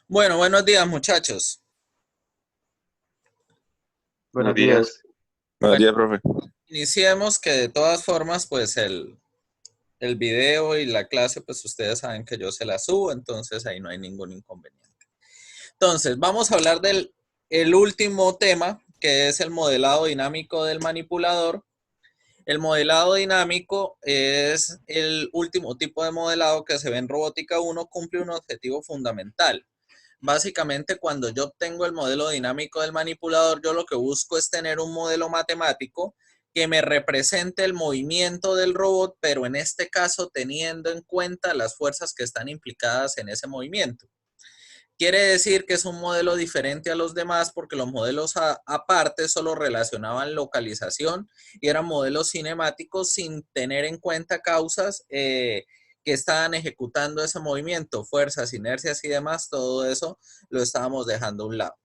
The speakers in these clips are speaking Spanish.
Bueno, buenos días, muchachos. Buenos Buenos días. días. Buenos Bueno, días, profe. iniciemos que de todas formas, pues el video y la clase, pues ustedes saben que yo se la subo, entonces ahí no hay ningún inconveniente. Entonces, vamos a hablar del el último tema, que es el modelado dinámico del manipulador. El modelado dinámico es el último tipo de modelado que se ve en robótica 1, cumple un objetivo fundamental. Básicamente, cuando yo obtengo el modelo dinámico del manipulador, yo lo que busco es tener un modelo matemático que me represente el movimiento del robot, pero en este caso teniendo en cuenta las fuerzas que están implicadas en ese movimiento. Quiere decir que es un modelo diferente a los demás porque los modelos aparte solo relacionaban localización y eran modelos cinemáticos sin tener en cuenta causas que estaban ejecutando ese movimiento, fuerzas, inercias y demás, todo eso lo estábamos dejando a un lado.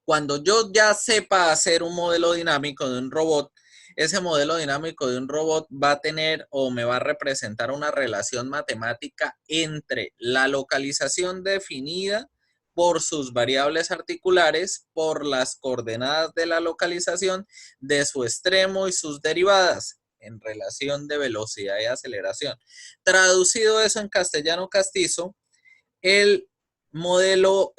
Cuando yo ya sepa hacer un modelo dinámico de un robot, ese modelo dinámico de un robot va a tener o me va a representar una relación matemática entre la localización definida por sus variables articulares, por las coordenadas de la localización, de su extremo y sus derivadas en relación de velocidad y aceleración. Traducido eso en castellano castizo, el modelo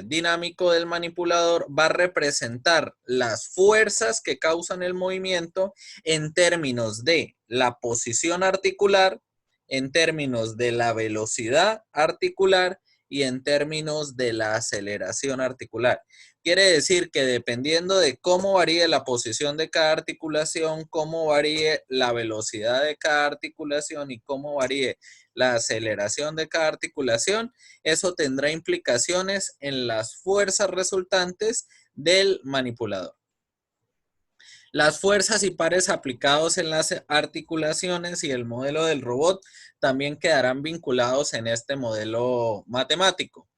dinámico del manipulador va a representar las fuerzas que causan el movimiento en términos de la posición articular, en términos de la velocidad articular y en términos de la aceleración articular. Quiere decir que dependiendo de cómo varíe la posición de cada articulación, cómo varíe la velocidad de cada articulación y cómo varíe la aceleración de cada articulación, eso tendrá implicaciones en las fuerzas resultantes del manipulador. Las fuerzas y pares aplicados en las articulaciones y el modelo del robot también quedarán vinculados en este modelo matemático.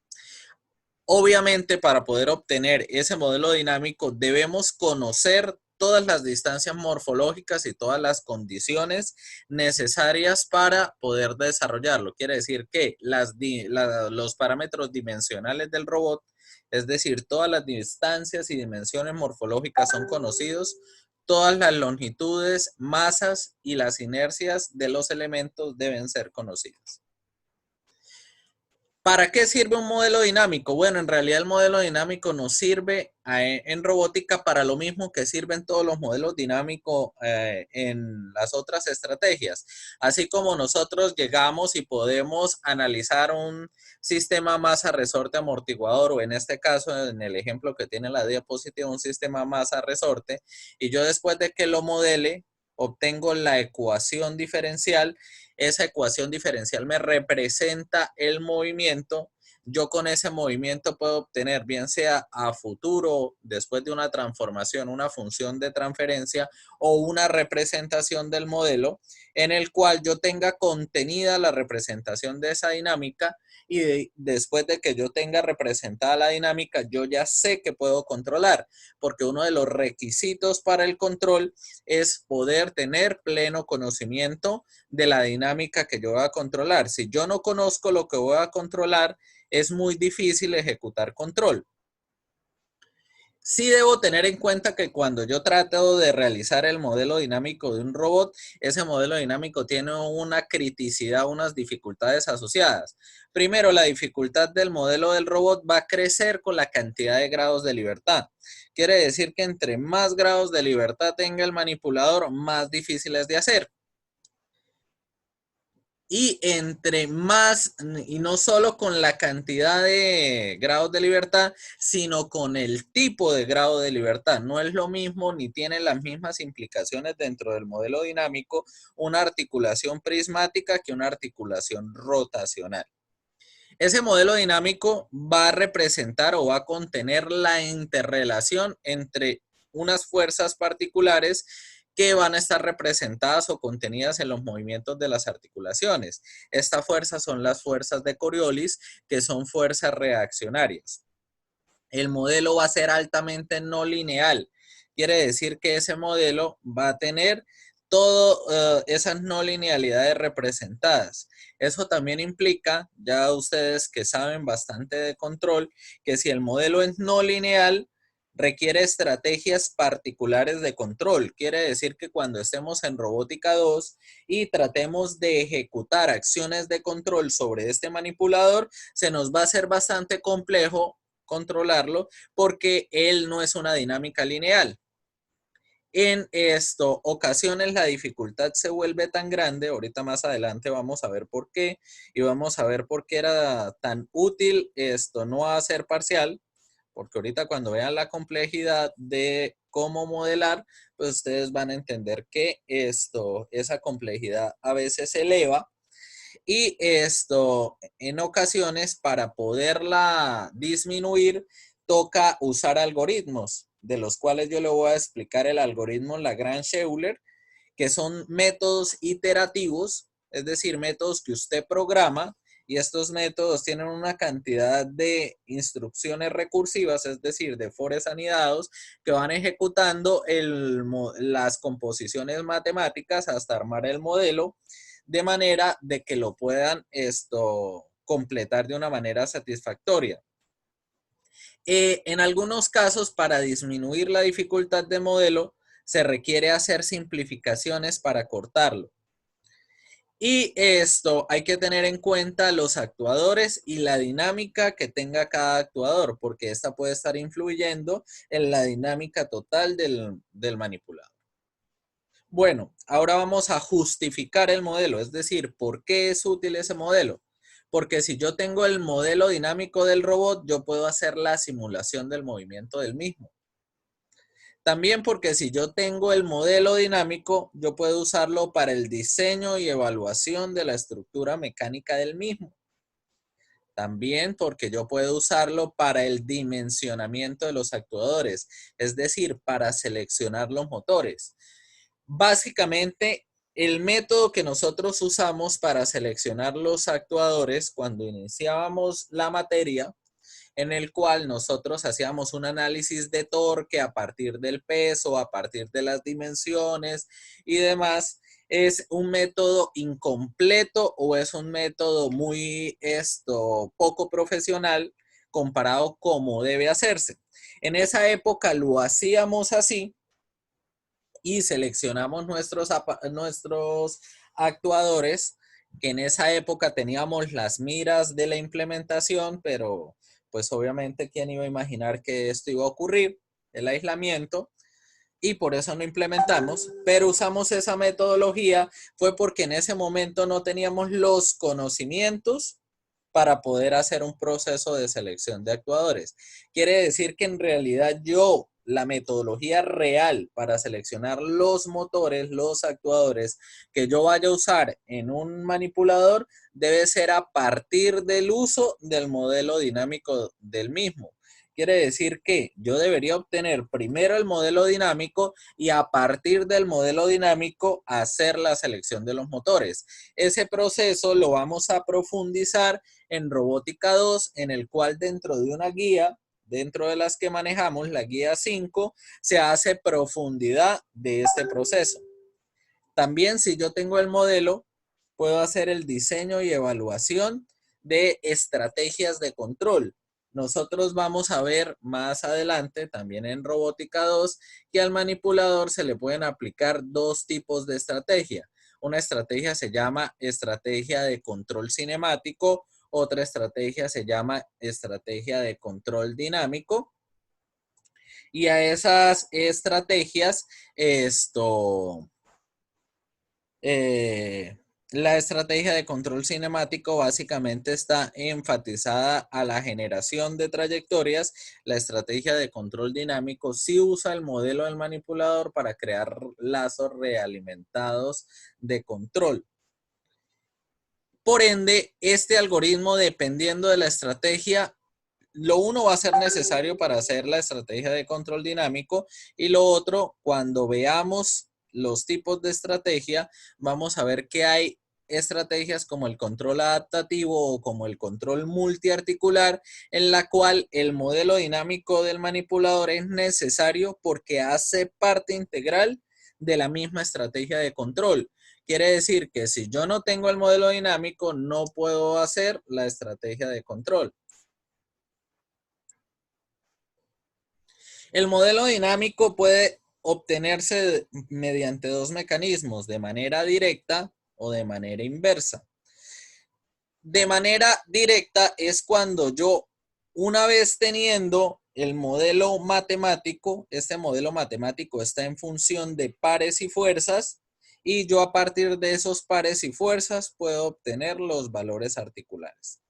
Obviamente, para poder obtener ese modelo dinámico, debemos conocer todas las distancias morfológicas y todas las condiciones necesarias para poder desarrollarlo. Quiere decir que los parámetros dimensionales del robot, es decir, todas las distancias y dimensiones morfológicas son conocidos, todas las longitudes, masas y las inercias de los elementos deben ser conocidas. ¿Para qué sirve un modelo dinámico? Bueno, en realidad el modelo dinámico nos sirve en robótica para lo mismo que sirven todos los modelos dinámicos en las otras estrategias. Así como nosotros llegamos y podemos analizar un sistema masa resorte amortiguador, o en este caso, en el ejemplo que tiene la diapositiva, un sistema masa resorte, y yo después de que lo modele, obtengo la ecuación diferencial. Esa ecuación diferencial me representa el movimiento. Yo con ese movimiento puedo obtener, bien sea a futuro, después de una transformación, una función de transferencia o una representación del modelo en el cual yo tenga contenida la representación de esa dinámica y después de que yo tenga representada la dinámica, yo ya sé que puedo controlar, porque uno de los requisitos para el control es poder tener pleno conocimiento de la dinámica que yo voy a controlar. Si yo no conozco lo que voy a controlar, es muy difícil ejecutar control. Sí debo tener en cuenta que cuando yo trato de realizar el modelo dinámico de un robot, ese modelo dinámico tiene una criticidad, unas dificultades asociadas. Primero, la dificultad del modelo del robot va a crecer con la cantidad de grados de libertad. Quiere decir que entre más grados de libertad tenga el manipulador, más difícil es de hacer. Y entre más, y no solo con la cantidad de grados de libertad, sino con el tipo de grado de libertad. No es lo mismo ni tiene las mismas implicaciones dentro del modelo dinámico una articulación prismática que una articulación rotacional. Ese modelo dinámico va a representar o va a contener la interrelación entre unas fuerzas particulares que van a estar representadas o contenidas en los movimientos de las articulaciones. Estas fuerzas son las fuerzas de Coriolis, que son fuerzas reaccionarias. El modelo va a ser altamente no lineal. Quiere decir que ese modelo va a tener todas esas no linealidades representadas. Eso también implica, ya ustedes que saben bastante de control, que si el modelo es no lineal, requiere estrategias particulares de control. Quiere decir que cuando estemos en robótica 2 y tratemos de ejecutar acciones de control sobre este manipulador, se nos va a hacer bastante complejo controlarlo porque él no es una dinámica lineal. En ocasiones la dificultad se vuelve tan grande, ahorita más adelante vamos a ver por qué, y vamos a ver por qué era tan útil no hacer parcial, porque ahorita cuando vean la complejidad de cómo modelar, pues ustedes van a entender que esa complejidad a veces se eleva, y en ocasiones para poderla disminuir toca usar algoritmos, de los cuales yo le voy a explicar el algoritmo Lagrange-Euler, que son métodos iterativos, es decir, métodos que usted programa, y estos métodos tienen una cantidad de instrucciones recursivas, es decir, de fores anidados, que van ejecutando las composiciones matemáticas hasta armar el modelo, de manera de que lo puedan completar de una manera satisfactoria. En algunos casos, para disminuir la dificultad de modelo, se requiere hacer simplificaciones para cortarlo. Y hay que tener en cuenta los actuadores y la dinámica que tenga cada actuador, porque esta puede estar influyendo en la dinámica total del manipulador. Bueno, ahora vamos a justificar el modelo, es decir, ¿por qué es útil ese modelo? Porque si yo tengo el modelo dinámico del robot, yo puedo hacer la simulación del movimiento del mismo. También porque si yo tengo el modelo dinámico, yo puedo usarlo para el diseño y evaluación de la estructura mecánica del mismo. También porque yo puedo usarlo para el dimensionamiento de los actuadores, es decir, para seleccionar los motores. Básicamente, el método que nosotros usamos para seleccionar los actuadores cuando iniciábamos la materia, en el cual nosotros hacíamos un análisis de torque a partir del peso, a partir de las dimensiones y demás, es un método incompleto o es un método muy poco profesional comparado como debe hacerse. En esa época lo hacíamos así y seleccionamos nuestros actuadores, que en esa época teníamos las miras de la implementación, pero pues obviamente quién iba a imaginar que esto iba a ocurrir, el aislamiento, y por eso no implementamos, pero usamos esa metodología fue porque en ese momento no teníamos los conocimientos para poder hacer un proceso de selección de actuadores. Quiere decir que en realidad la metodología real para seleccionar los motores, los actuadores que yo vaya a usar en un manipulador debe ser a partir del uso del modelo dinámico del mismo. Quiere decir que yo debería obtener primero el modelo dinámico y a partir del modelo dinámico hacer la selección de los motores. Ese proceso lo vamos a profundizar en Robótica 2, en el cual dentro de una guía, dentro de las que manejamos, la guía 5, se hace profundidad de este proceso. También si yo tengo el modelo, puedo hacer el diseño y evaluación de estrategias de control. Nosotros vamos a ver más adelante, también en Robótica 2, que al manipulador se le pueden aplicar dos tipos de estrategia. Una estrategia se llama estrategia de control cinemático, otra estrategia se llama estrategia de control dinámico. Y a esas estrategias, la estrategia de control cinemático básicamente está enfatizada a la generación de trayectorias. La estrategia de control dinámico sí usa el modelo del manipulador para crear lazos realimentados de control. Por ende, este algoritmo, dependiendo de la estrategia, lo uno va a ser necesario para hacer la estrategia de control dinámico y lo otro, cuando veamos los tipos de estrategia, vamos a ver que hay estrategias como el control adaptativo o como el control multiarticular, en la cual el modelo dinámico del manipulador es necesario porque hace parte integral de la misma estrategia de control. Quiere decir que si yo no tengo el modelo dinámico, no puedo hacer la estrategia de control. El modelo dinámico puede obtenerse mediante dos mecanismos, de manera directa o de manera inversa. De manera directa es cuando yo, una vez teniendo el modelo matemático, este modelo matemático está en función de pares y fuerzas, y yo a partir de esos pares y fuerzas puedo obtener los valores articulares.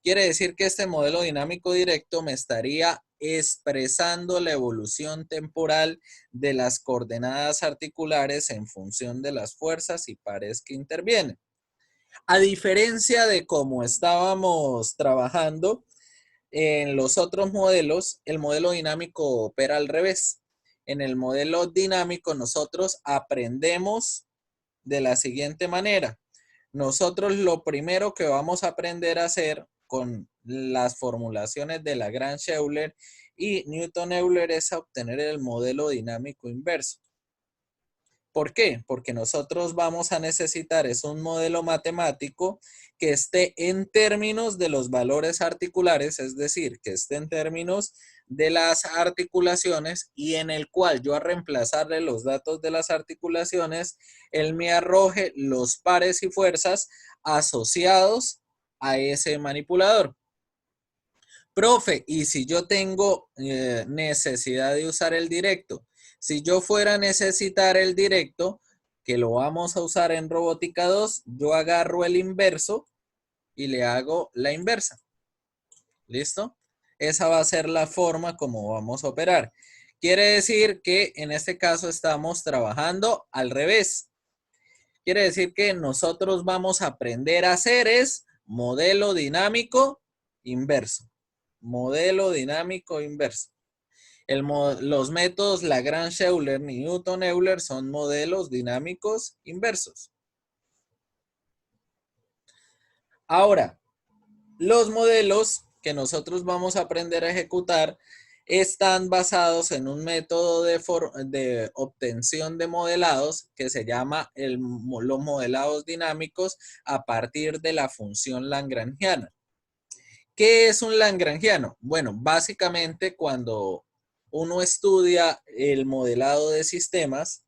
Quiere decir que este modelo dinámico directo me estaría expresando la evolución temporal de las coordenadas articulares en función de las fuerzas y pares que intervienen. A diferencia de cómo estábamos trabajando en los otros modelos, el modelo dinámico opera al revés. En el modelo dinámico nosotros aprendemos de la siguiente manera. Nosotros lo primero que vamos a aprender a hacer con las formulaciones de Lagrange-Euler y Newton-Euler es a obtener el modelo dinámico inverso. ¿Por qué? Porque nosotros vamos a necesitar es un modelo matemático que esté en términos de los valores articulares, es decir, que esté en términos de las articulaciones y en el cual yo a reemplazarle los datos de las articulaciones, él me arroje los pares y fuerzas asociados a ese manipulador. Profe, y si yo tengo necesidad de usar el directo, si yo fuera a necesitar el directo, que lo vamos a usar en robótica 2, yo agarro el inverso y le hago la inversa. ¿Listo? Esa va a ser la forma como vamos a operar. Quiere decir que en este caso estamos trabajando al revés. Quiere decir que nosotros vamos a aprender a hacer es modelo dinámico inverso. Modelo dinámico inverso. Los métodos Lagrange-Euler y Newton-Euler son modelos dinámicos inversos. Ahora, los modelos que nosotros vamos a aprender a ejecutar están basados en un método de obtención de modelados que se llama los modelados dinámicos a partir de la función lagrangiana. ¿Qué es un lagrangiano? Bueno, básicamente cuando uno estudia el modelado de sistemas,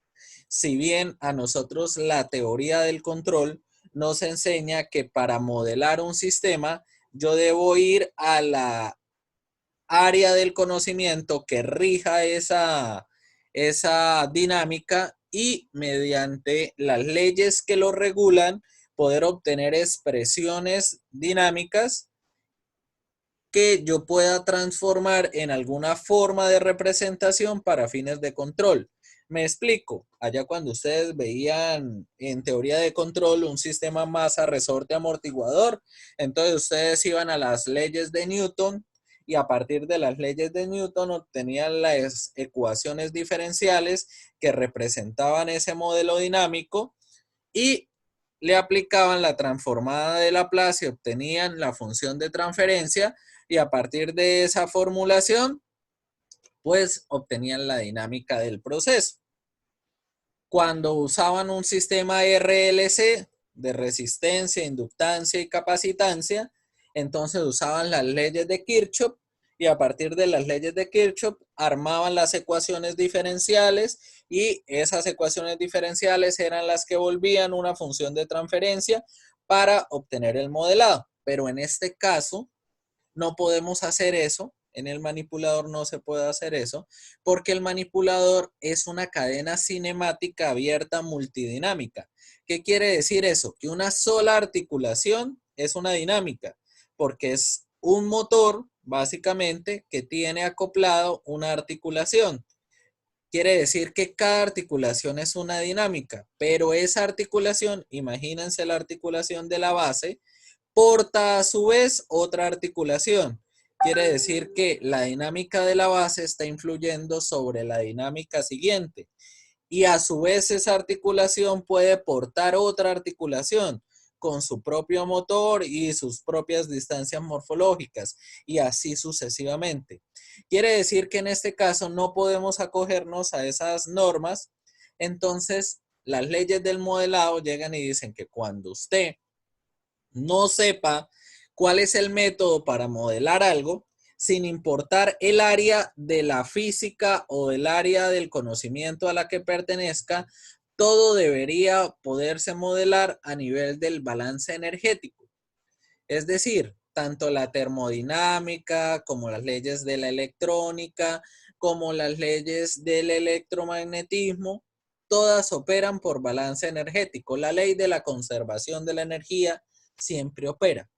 si bien a nosotros la teoría del control nos enseña que para modelar un sistema, yo debo ir a la área del conocimiento que rija esa dinámica y mediante las leyes que lo regulan, poder obtener expresiones dinámicas que yo pueda transformar en alguna forma de representación para fines de control. Me explico. Allá cuando ustedes veían en teoría de control un sistema masa, resorte, amortiguador, entonces ustedes iban a las leyes de Newton y a partir de las leyes de Newton obtenían las ecuaciones diferenciales que representaban ese modelo dinámico y le aplicaban la transformada de Laplace y obtenían la función de transferencia y a partir de esa formulación, pues obtenían la dinámica del proceso. Cuando usaban un sistema RLC de resistencia, inductancia y capacitancia, entonces usaban las leyes de Kirchhoff y a partir de las leyes de Kirchhoff armaban las ecuaciones diferenciales y esas ecuaciones diferenciales eran las que volvían una función de transferencia para obtener el modelado. Pero en este caso, no podemos hacer eso. En el manipulador no se puede hacer eso porque el manipulador es una cadena cinemática abierta multidinámica. ¿Qué quiere decir eso? Que una sola articulación es una dinámica porque es un motor básicamente que tiene acoplado una articulación. Quiere decir que cada articulación es una dinámica, pero esa articulación, imagínense la articulación de la base, porta a su vez otra articulación. Quiere decir que la dinámica de la base está influyendo sobre la dinámica siguiente. Y a su vez esa articulación puede portar otra articulación con su propio motor y sus propias distancias morfológicas y así sucesivamente. Quiere decir que en este caso no podemos acogernos a esas normas Entonces, las leyes del modelado llegan y dicen que cuando usted no sepa cuál es el método para modelar algo, sin importar el área de la física o el área del conocimiento a la que pertenezca, todo debería poderse modelar a nivel del balance energético. Es decir, tanto la termodinámica como las leyes de la electrónica, como las leyes del electromagnetismo, todas operan por balance energético. La ley de la conservación de la energía siempre opera.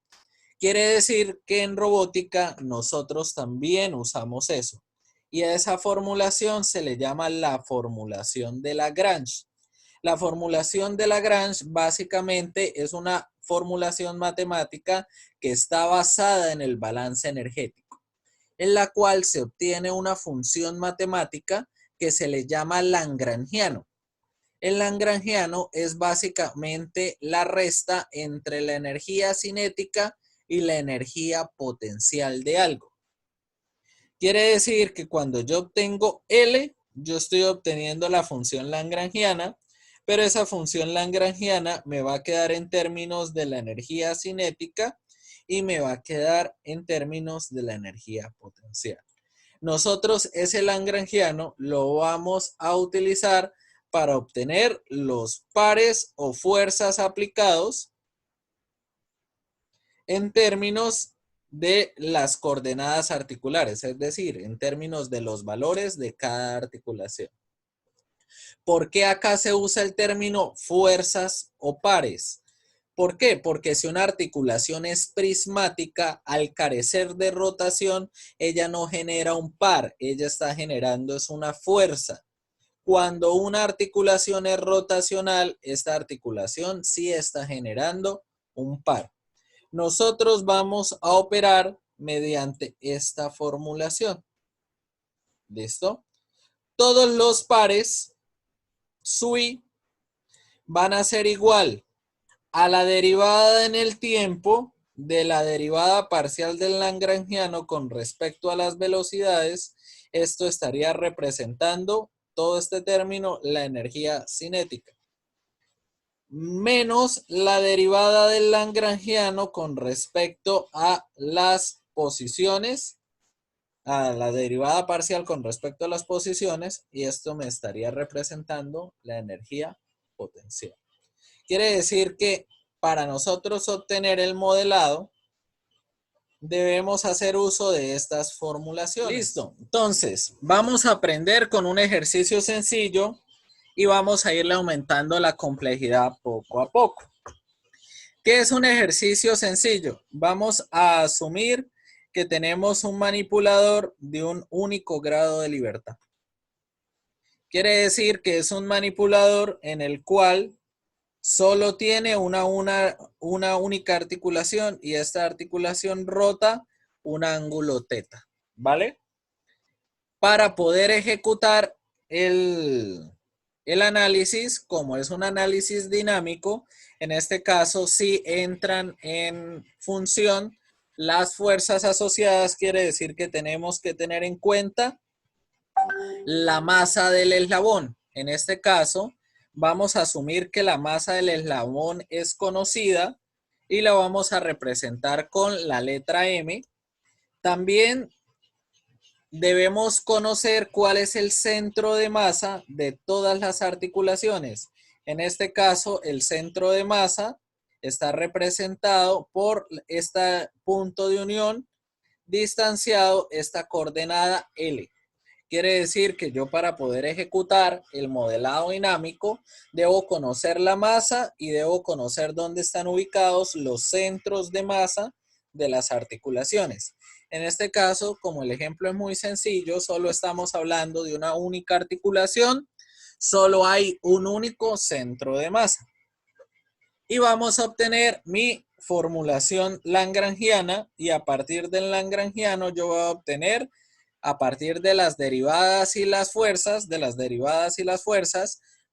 Quiere decir que en robótica nosotros también usamos eso. Y a esa formulación se le llama la formulación de Lagrange. La formulación de Lagrange básicamente es una formulación matemática que está basada en el balance energético, en la cual se obtiene una función matemática que se le llama lagrangiano. El lagrangiano es básicamente la resta entre la energía cinética y la energía potencial de algo. Quiere decir que cuando yo obtengo L, yo estoy obteniendo la función lagrangiana, pero esa función lagrangiana me va a quedar en términos de la energía cinética y me va a quedar en términos de la energía potencial. Nosotros ese lagrangiano lo vamos a utilizar para obtener los pares o fuerzas aplicados en términos de las coordenadas articulares, es decir, en términos de los valores de cada articulación. ¿Por qué acá se usa el término fuerzas o pares? ¿Por qué? Porque si una articulación es prismática, al carecer de rotación, ella no genera un par, ella está generando es una fuerza. Cuando una articulación es rotacional, esta articulación sí está generando un par. Nosotros vamos a operar mediante esta formulación. ¿Listo? Todos los pares SUI van a ser igual a la derivada en el tiempo de la derivada parcial del lagrangiano con respecto a las velocidades. Esto estaría representando todo este término, la energía cinética, menos la derivada del lagrangiano con respecto a las posiciones, a la derivada parcial con respecto a las posiciones, y esto me estaría representando la energía potencial. Quiere decir que para nosotros obtener el modelado, debemos hacer uso de estas formulaciones. Listo. Entonces, vamos a aprender con un ejercicio sencillo y vamos a irle aumentando la complejidad poco a poco. ¿Qué es un ejercicio sencillo? Vamos a asumir que tenemos un manipulador de un único grado de libertad. Quiere decir que es un manipulador en el cual solo tiene una única articulación y esta articulación rota un ángulo teta, ¿vale? Para poder ejecutar el análisis, como es un análisis dinámico, en este caso sí entran en función las fuerzas asociadas, quiere decir que tenemos que tener en cuenta la masa del eslabón. En este caso, vamos a asumir que la masa del eslabón es conocida y la vamos a representar con la letra M. También debemos conocer cuál es el centro de masa de todas las articulaciones. En este caso, el centro de masa está representado por este punto de unión distanciado, esta coordenada L. Quiere decir que yo para poder ejecutar el modelado dinámico debo conocer la masa y debo conocer dónde están ubicados los centros de masa de las articulaciones. En este caso, como el ejemplo es muy sencillo, solo estamos hablando de una única articulación, solo hay un único centro de masa. Y vamos a obtener mi formulación lagrangiana y a partir del lagrangiano yo voy a obtener a partir de las derivadas y las fuerzas,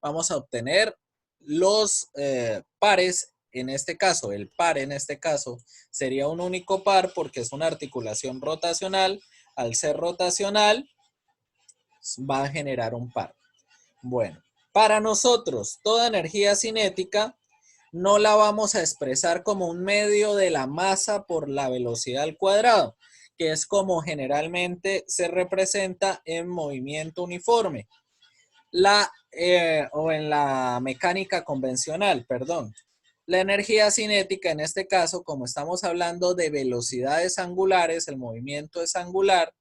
vamos a obtener los pares. En este caso, el par en este caso sería un único par porque es una articulación rotacional. Al ser rotacional, va a generar un par. Bueno, Para nosotros, toda energía cinética no la vamos a expresar como un medio de la masa por la velocidad al cuadrado, que es como generalmente se representa en movimiento uniforme. O en la mecánica convencional, perdón. La energía cinética, en este caso, como estamos hablando de velocidades angulares, el movimiento es angular.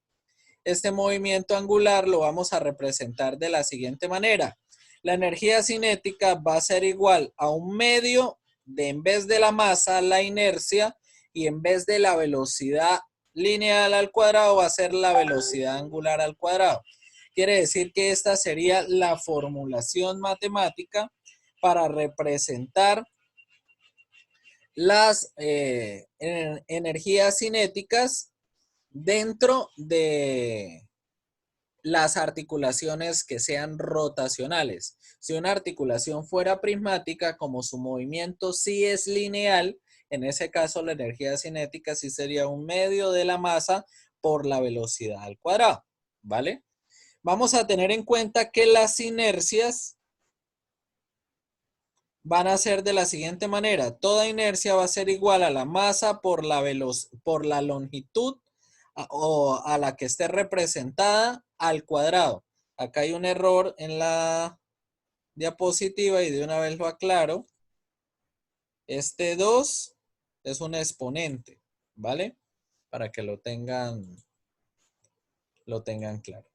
Este movimiento angular lo vamos a representar de la siguiente manera. La energía cinética va a ser igual a un medio de, en vez de la masa, la inercia, y en vez de la velocidad lineal al cuadrado va a ser la velocidad angular al cuadrado. Quiere decir que esta sería la formulación matemática para representar las energías cinéticas dentro de las articulaciones que sean rotacionales. Si una articulación fuera prismática, como su movimiento sí es lineal, en ese caso la energía cinética sí sería un medio de la masa por la velocidad al cuadrado, ¿vale? Vamos a tener en cuenta que las inercias van a ser de la siguiente manera. Toda inercia va a ser igual a la masa por la longitud o a la que esté representada al cuadrado. Acá hay un error en la diapositiva y de una vez lo aclaro. Este 2 es un exponente, ¿vale? Para que lo tengan claro.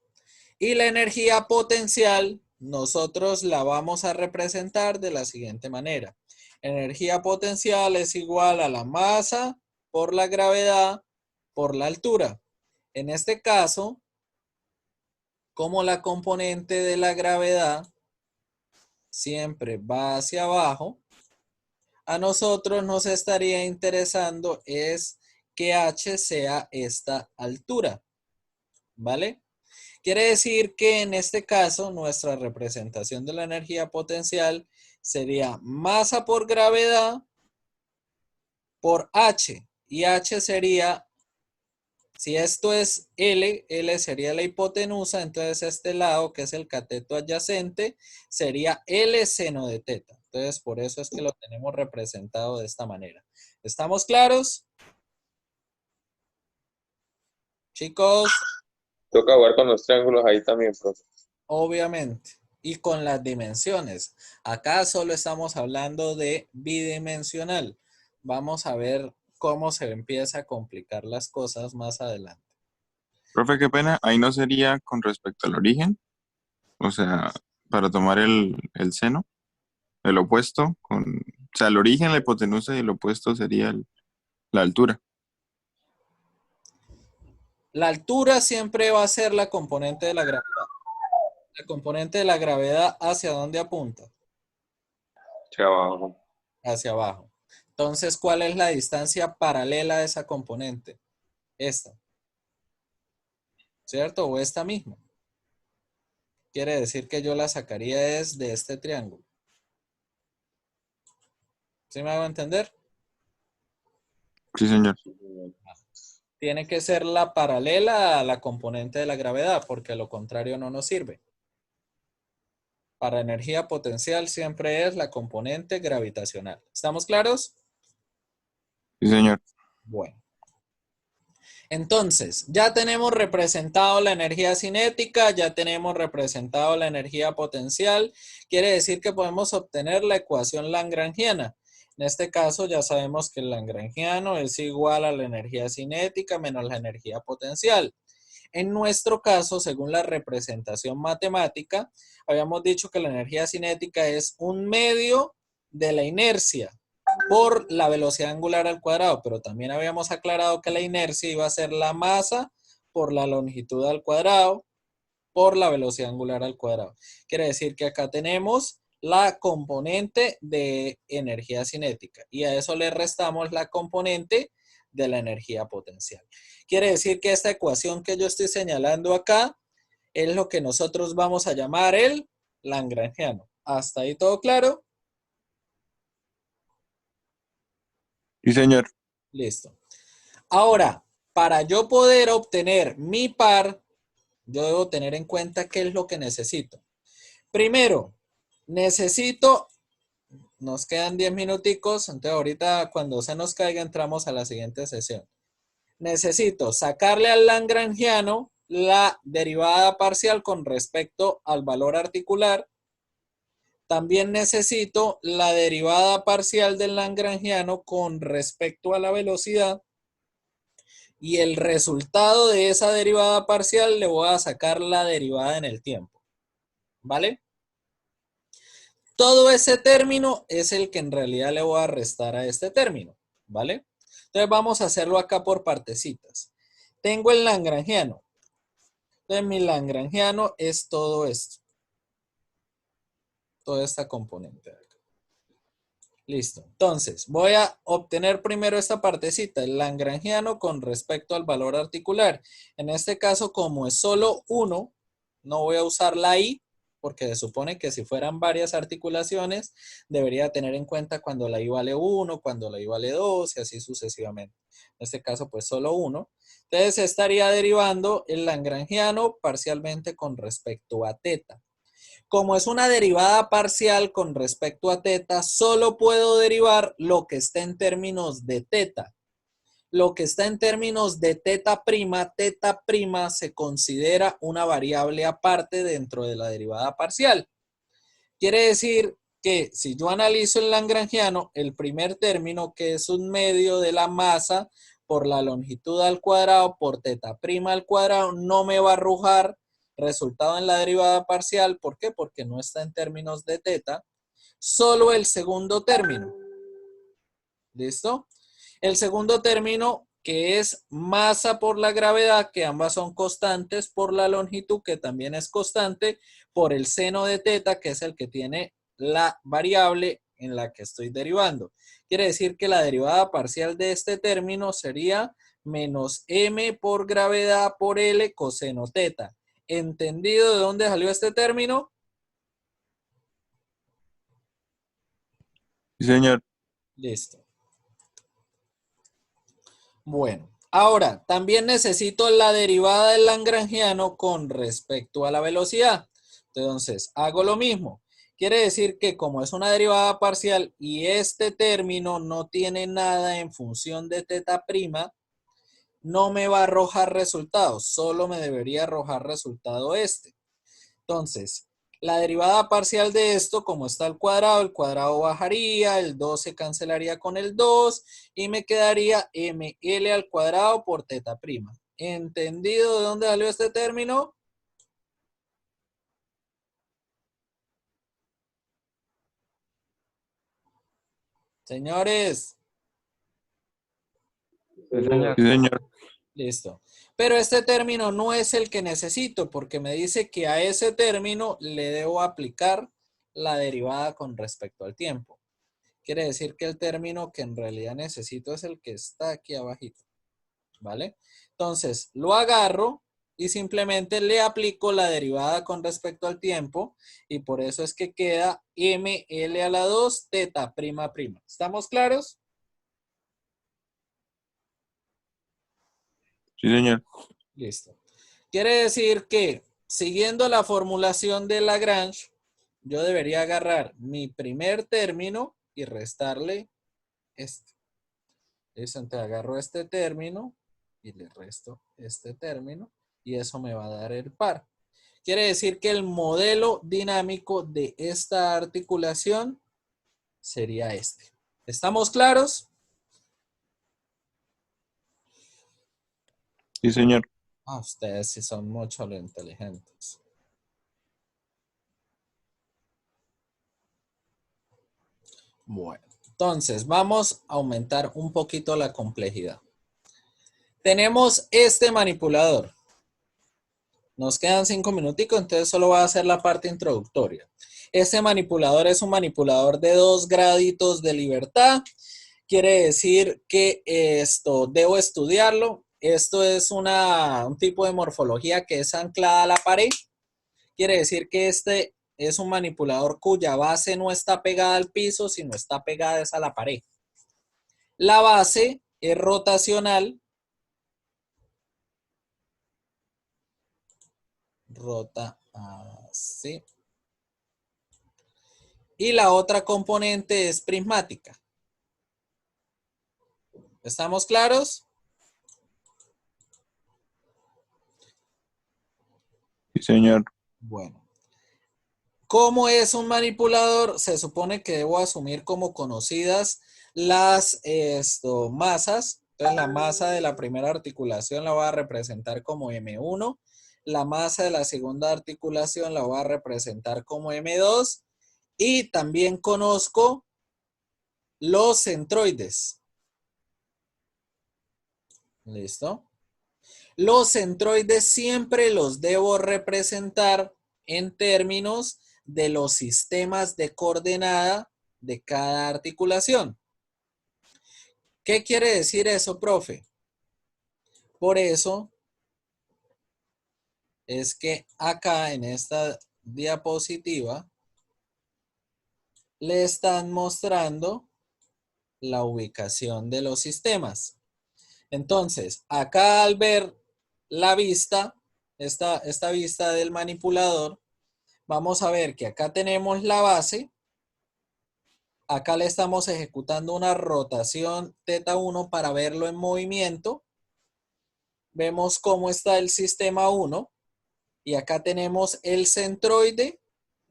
Y la energía potencial nosotros la vamos a representar de la siguiente manera. Energía potencial es igual a la masa por la gravedad por la altura. En este caso, como la componente de la gravedad siempre va hacia abajo, a nosotros nos estaría interesando es que h sea esta altura, ¿vale? Quiere decir que en este caso nuestra representación de la energía potencial sería masa por gravedad por h. Y h sería, si esto es L, L sería la hipotenusa, entonces este lado que es el cateto adyacente sería L seno de teta. Entonces por eso es que lo tenemos representado de esta manera. ¿Estamos claros? Chicos, Toca jugar con los triángulos ahí también, profe. obviamente. Y con las dimensiones. Acá solo estamos hablando de bidimensional. Vamos a ver cómo se empieza a complicar las cosas más adelante. Profe, qué pena, ahí no sería con respecto al origen, o sea, para tomar el seno, el opuesto, o sea, el origen, la hipotenusa y el opuesto sería la altura. La altura siempre va a ser la componente de la gravedad. La componente de la gravedad, ¿hacia dónde apunta? Hacia abajo. Hacia abajo. Entonces, ¿cuál es la distancia paralela a esa componente? Esta. ¿Cierto? O esta misma. Quiere decir que yo la sacaría es de este triángulo. ¿Sí me hago entender? Sí, señor. Tiene que ser la paralela a la componente de la gravedad, porque lo contrario no nos sirve. Para energía potencial siempre es la componente gravitacional. ¿Estamos claros? Sí, señor. Bueno. Entonces, ya tenemos representado la energía cinética, ya tenemos representado la energía potencial. Quiere decir que podemos obtener la ecuación lagrangiana. En este caso ya sabemos que el lagrangiano es igual a la energía cinética menos la energía potencial. En nuestro caso, según la representación matemática, habíamos dicho que la energía cinética es un medio de la inercia por la velocidad angular al cuadrado, pero también habíamos aclarado que la inercia iba a ser la masa por la longitud al cuadrado por la velocidad angular al cuadrado. Quiere decir que acá tenemos la componente de energía cinética y a eso le restamos la componente de la energía potencial. Quiere decir que esta ecuación que yo estoy señalando acá es lo que nosotros vamos a llamar el lagrangiano. ¿Hasta ahí todo claro? Sí, señor. Listo. Ahora, para yo poder obtener mi par, yo debo tener en cuenta qué es lo que necesito. Primero, necesito, nos quedan 10 minuticos, entonces ahorita cuando se nos caiga entramos a la siguiente sesión. Necesito sacarle al lagrangiano la derivada parcial con respecto al valor articular. También necesito la derivada parcial del lagrangiano con respecto a la velocidad. Y el resultado de esa derivada parcial le voy a sacar la derivada en el tiempo. ¿Vale? Todo ese término es el que en realidad le voy a restar a este término. ¿Vale? Entonces vamos a hacerlo acá por partecitas. Tengo el lagrangiano. Entonces mi lagrangiano es todo esto. Toda esta componente de acá. Listo. Entonces, voy a obtener primero esta partecita, el lagrangiano con respecto al valor articular. En este caso, como es solo uno, no voy a usar la i, porque se supone que si fueran varias articulaciones, debería tener en cuenta cuando la i vale 1, cuando la i vale 2 y así sucesivamente. En este caso, pues solo uno. Entonces, estaría derivando el lagrangiano parcialmente con respecto a teta. Como es una derivada parcial con respecto a teta, solo puedo derivar lo que está en términos de teta. Lo que está en términos de teta prima se considera una variable aparte dentro de la derivada parcial. Quiere decir que si yo analizo el lagrangiano, el primer término, que es un medio de la masa por la longitud al cuadrado por teta prima al cuadrado, no me va a arrojar resultado en la derivada parcial. ¿Por qué? Porque no está en términos de teta. Solo el segundo término. ¿Listo? El segundo término, que es masa por la gravedad, que ambas son constantes, por la longitud, que también es constante, por el seno de teta, que es el que tiene la variable en la que estoy derivando. Quiere decir que la derivada parcial de este término sería menos m por gravedad por L coseno teta. ¿Entendido de dónde salió este término? Sí, señor. Listo. Bueno, ahora también necesito la derivada del lagrangiano con respecto a la velocidad. Entonces, hago lo mismo. Quiere decir que como es una derivada parcial y este término no tiene nada en función de teta prima, no me va a arrojar resultados, solo me debería arrojar resultado este. Entonces, la derivada parcial de esto, como está el cuadrado bajaría, el 2 se cancelaría con el 2 y me quedaría ml al cuadrado por teta prima. ¿Entendido de dónde salió este término? Señores, Sí, señor. Sí, señor. listo. Pero este término no es el que necesito porque me dice que a ese término le debo aplicar la derivada con respecto al tiempo. Quiere decir que el término que en realidad necesito es el que está aquí abajito. ¿Vale? Entonces, lo agarro y simplemente le aplico la derivada con respecto al tiempo y por eso es que queda ml a la 2 teta prima prima. ¿Estamos claros? Sí, señor. Listo. Quiere decir que siguiendo la formulación de Lagrange, yo debería agarrar mi primer término y restarle este. Listo, entonces agarro este término y le resto este término y eso me va a dar el par. Quiere decir que el modelo dinámico de esta articulación sería este. ¿Estamos claros? Sí, señor. Ah, ustedes sí son mucho lo inteligentes. Bueno, entonces vamos a aumentar un poquito la complejidad. Tenemos este manipulador. Nos quedan 5 minuticos, entonces solo voy a hacer la parte introductoria. Este manipulador es un manipulador de 2 graditos de libertad. Quiere decir que esto debo estudiarlo. Esto es un tipo de morfología que es anclada a la pared. Quiere decir que este es un manipulador cuya base no está pegada al piso, sino está pegada a la pared. La base es rotacional. Rota así. Y la otra componente es prismática. ¿Estamos claros? Sí, señor. Bueno. ¿Cómo es un manipulador? Se supone que debo asumir como conocidas las masas. Entonces la masa de la primera articulación la voy a representar como M1. La masa de la segunda articulación la voy a representar como M2. Y también conozco los centroides. ¿Listo? Los centroides siempre los debo representar en términos de los sistemas de coordenada de cada articulación. ¿Qué quiere decir eso, profe? Por eso es que acá en esta diapositiva le están mostrando la ubicación de los sistemas. Entonces, acá al ver la vista, esta vista del manipulador, vamos a ver que acá tenemos la base. Acá le estamos ejecutando una rotación θ1 para verlo en movimiento. Vemos cómo está el sistema 1. Y acá tenemos el centroide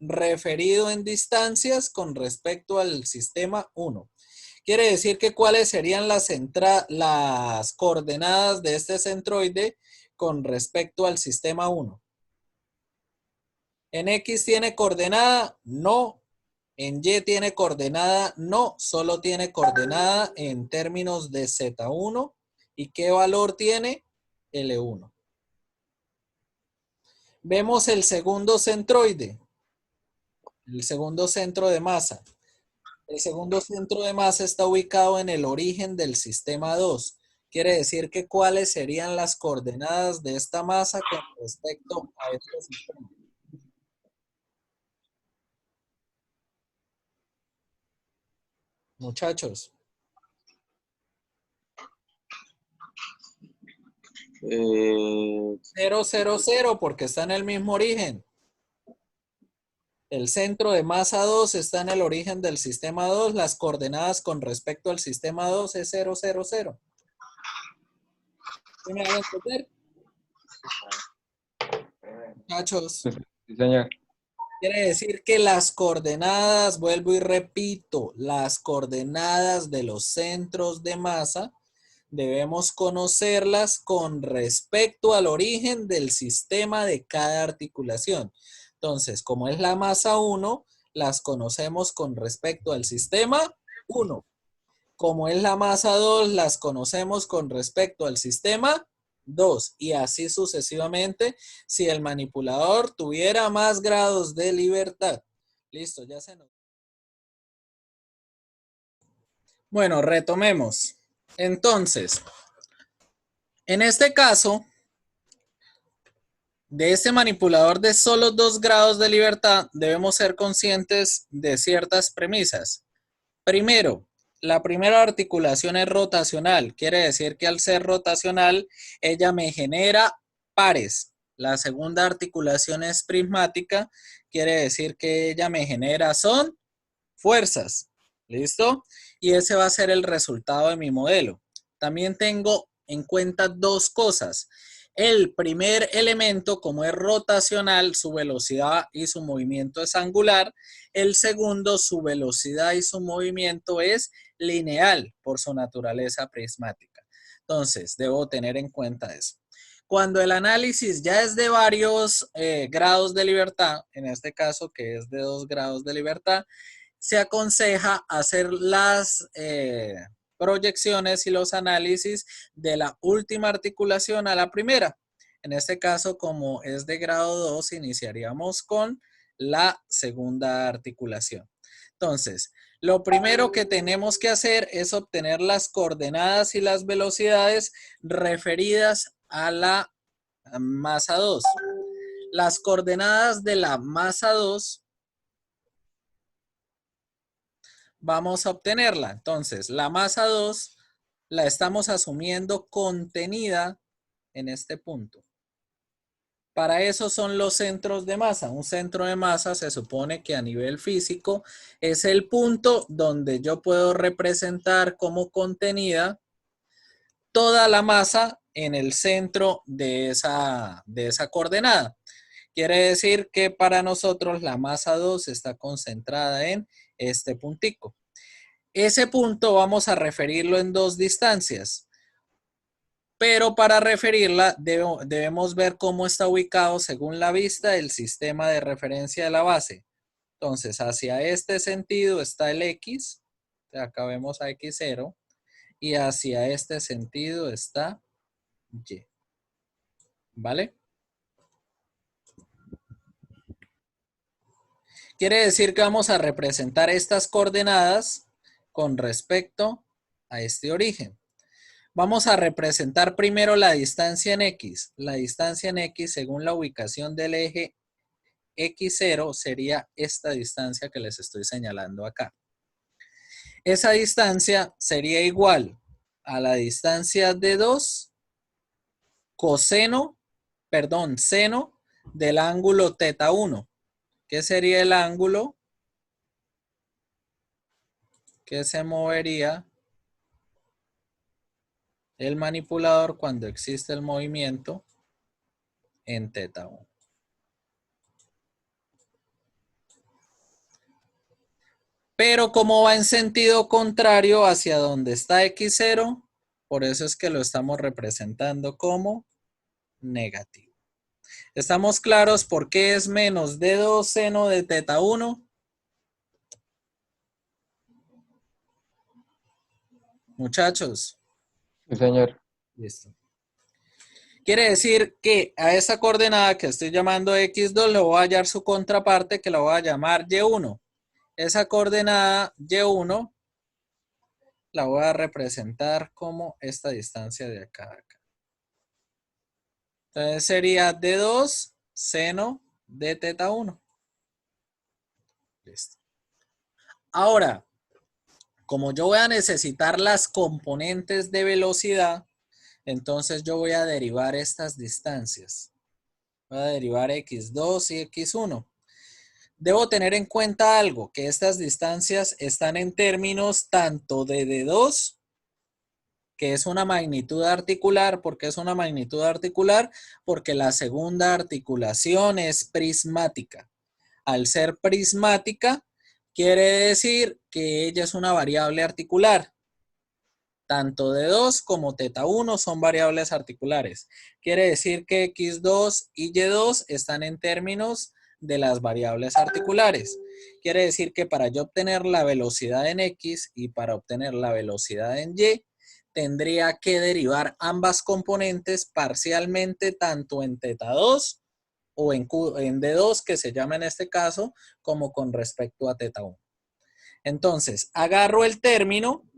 referido en distancias con respecto al sistema 1. Quiere decir que cuáles serían las coordenadas de este centroide con respecto al sistema 1. ¿En X tiene coordenada? No. ¿En Y tiene coordenada? No. Solo tiene coordenada en términos de Z1. ¿Y qué valor tiene? L1. Vemos el segundo centroide. El segundo centro de masa. El segundo centro de masa está ubicado en el origen del sistema 2. Quiere decir que cuáles serían las coordenadas de esta masa con respecto a este sistema. Muchachos. 0, 0, 0 porque está en el mismo origen. El centro de masa 2 está en el origen del sistema 2. Las coordenadas con respecto al sistema 2 es 0, 0, 0. ¿Sí me van a entender? Muchachos. Sí, señor. Quiere decir que las coordenadas, vuelvo y repito, las coordenadas de los centros de masa debemos conocerlas con respecto al origen del sistema de cada articulación. Entonces, como es la masa 1, las conocemos con respecto al sistema 1. Como es la masa 2, las conocemos con respecto al sistema 2. Y así sucesivamente si el manipulador tuviera más grados de libertad. Listo, ya se nos... Bueno, retomemos. Entonces, en este caso, de este manipulador de solo 2 grados de libertad, debemos ser conscientes de ciertas premisas. Primero, la primera articulación es rotacional. Quiere decir que al ser rotacional, ella me genera pares. La segunda articulación es prismática. Quiere decir que ella me genera son fuerzas. ¿Listo? Y ese va a ser el resultado de mi modelo. También tengo en cuenta dos cosas. El primer elemento, como es rotacional, su velocidad y su movimiento es angular. El segundo, su velocidad y su movimiento es lineal por su naturaleza prismática. Entonces, debo tener en cuenta eso. Cuando el análisis ya es de varios grados de libertad, en este caso que es de 2 grados de libertad, se aconseja hacer las proyecciones y los análisis de la última articulación a la primera. En este caso, como es de grado 2, iniciaríamos con la segunda articulación. Entonces, lo primero que tenemos que hacer es obtener las coordenadas y las velocidades referidas a la masa 2. Las coordenadas de la masa 2 vamos a obtenerla. Entonces, la masa 2 la estamos asumiendo contenida en este punto. Para eso son los centros de masa. Un centro de masa se supone que a nivel físico es el punto donde yo puedo representar como contenida toda la masa en el centro de esa coordenada. Quiere decir que para nosotros la masa 2 está concentrada en este puntico. Ese punto vamos a referirlo en dos distancias. Pero para referirla debemos ver cómo está ubicado según la vista del sistema de referencia de la base. Entonces, hacia este sentido está el X. Acá vemos a X0. Y hacia este sentido está Y. ¿Vale? Quiere decir que vamos a representar estas coordenadas con respecto a este origen. Vamos a representar primero la distancia en X. La distancia en X, según la ubicación del eje X0, sería esta distancia que les estoy señalando acá. Esa distancia sería igual a la distancia de 2 seno del ángulo θ1. ¿Qué sería el ángulo que se movería el manipulador cuando existe el movimiento en θ1? Pero como va en sentido contrario hacia donde está X0, por eso es que lo estamos representando como negativo. ¿Estamos claros por qué es menos d2 seno de θ1? Muchachos. Sí, señor. Listo. Quiere decir que a esa coordenada que estoy llamando X2 le voy a hallar su contraparte que la voy a llamar Y1. Esa coordenada Y1 la voy a representar como esta distancia de acá a acá. Entonces sería D2 seno de θ1. Listo. Ahora, como yo voy a necesitar las componentes de velocidad, entonces yo voy a derivar estas distancias. Voy a derivar X2 y X1. Debo tener en cuenta algo, que estas distancias están en términos tanto de D2, que es una magnitud articular. ¿Por qué es una magnitud articular? Porque la segunda articulación es prismática. Al ser prismática, quiere decir que ella es una variable articular. Tanto D2 como θ1 son variables articulares. Quiere decir que X2 y Y2 están en términos de las variables articulares. Quiere decir que para yo obtener la velocidad en X y para obtener la velocidad en Y, tendría que derivar ambas componentes parcialmente tanto en θ2 o en D2, que se llama en este caso, como con respecto a θ1. Entonces, agarro el término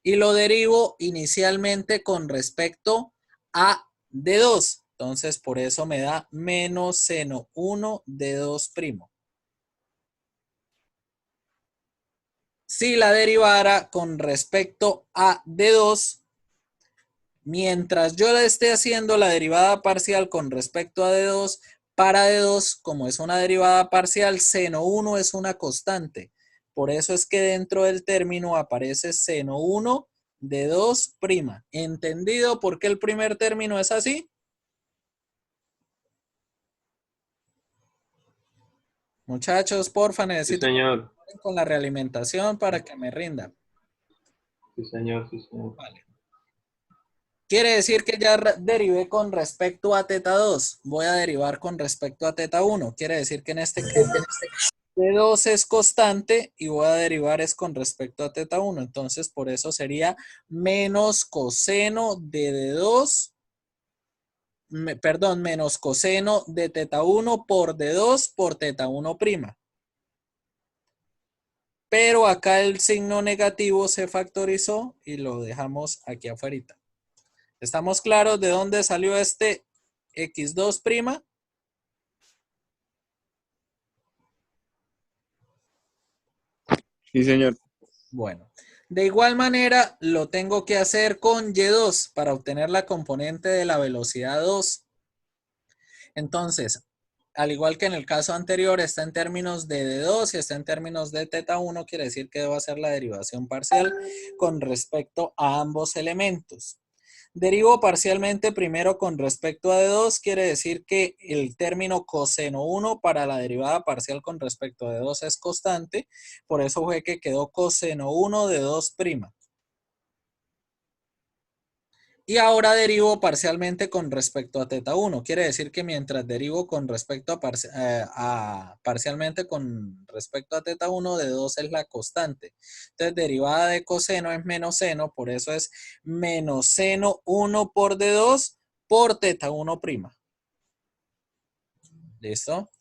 y lo derivo inicialmente con respecto a D2. Entonces, por eso me da menos seno 1 D2'. Si la derivara con respecto a D2, mientras yo esté haciendo la derivada parcial con respecto a D2, para D2, como es una derivada parcial, seno 1 es una constante. Por eso es que dentro del término aparece seno '1 de 2'. ¿Entendido por qué el primer término es así? Muchachos, porfa, necesito Sí, señor. que con la realimentación para que me rinda. Sí, señor, sí, señor. Vale. Quiere decir que ya derivé con respecto a θ2. Voy a derivar con respecto a θ1. Quiere decir que en este caso D2 es constante y voy a derivar es con respecto a θ1. Entonces, por eso sería menos coseno de D2, menos coseno de θ1 por D2 por θ1'. Pero acá el signo negativo se factorizó y lo dejamos aquí afuera. ¿Estamos claros de dónde salió este X2'? Sí, señor. Bueno, de igual manera lo tengo que hacer con Y2 para obtener la componente de la velocidad 2. Entonces, al igual que en el caso anterior, está en términos de D2 y está en términos de teta 1, quiere decir que debo hacer la derivación parcial con respecto a ambos elementos. Derivo parcialmente primero con respecto a D2, quiere decir que el término coseno 1 para la derivada parcial con respecto a D2 es constante, por eso fue que quedó coseno 1 de 2'. Y ahora derivo parcialmente con respecto a teta 1. Quiere decir que mientras derivo con respecto a parcialmente con respecto a teta 1, de 2 es la constante. Entonces, derivada de coseno es menos seno, por eso es menos seno 1 por d2 por teta 1'. ¿Listo?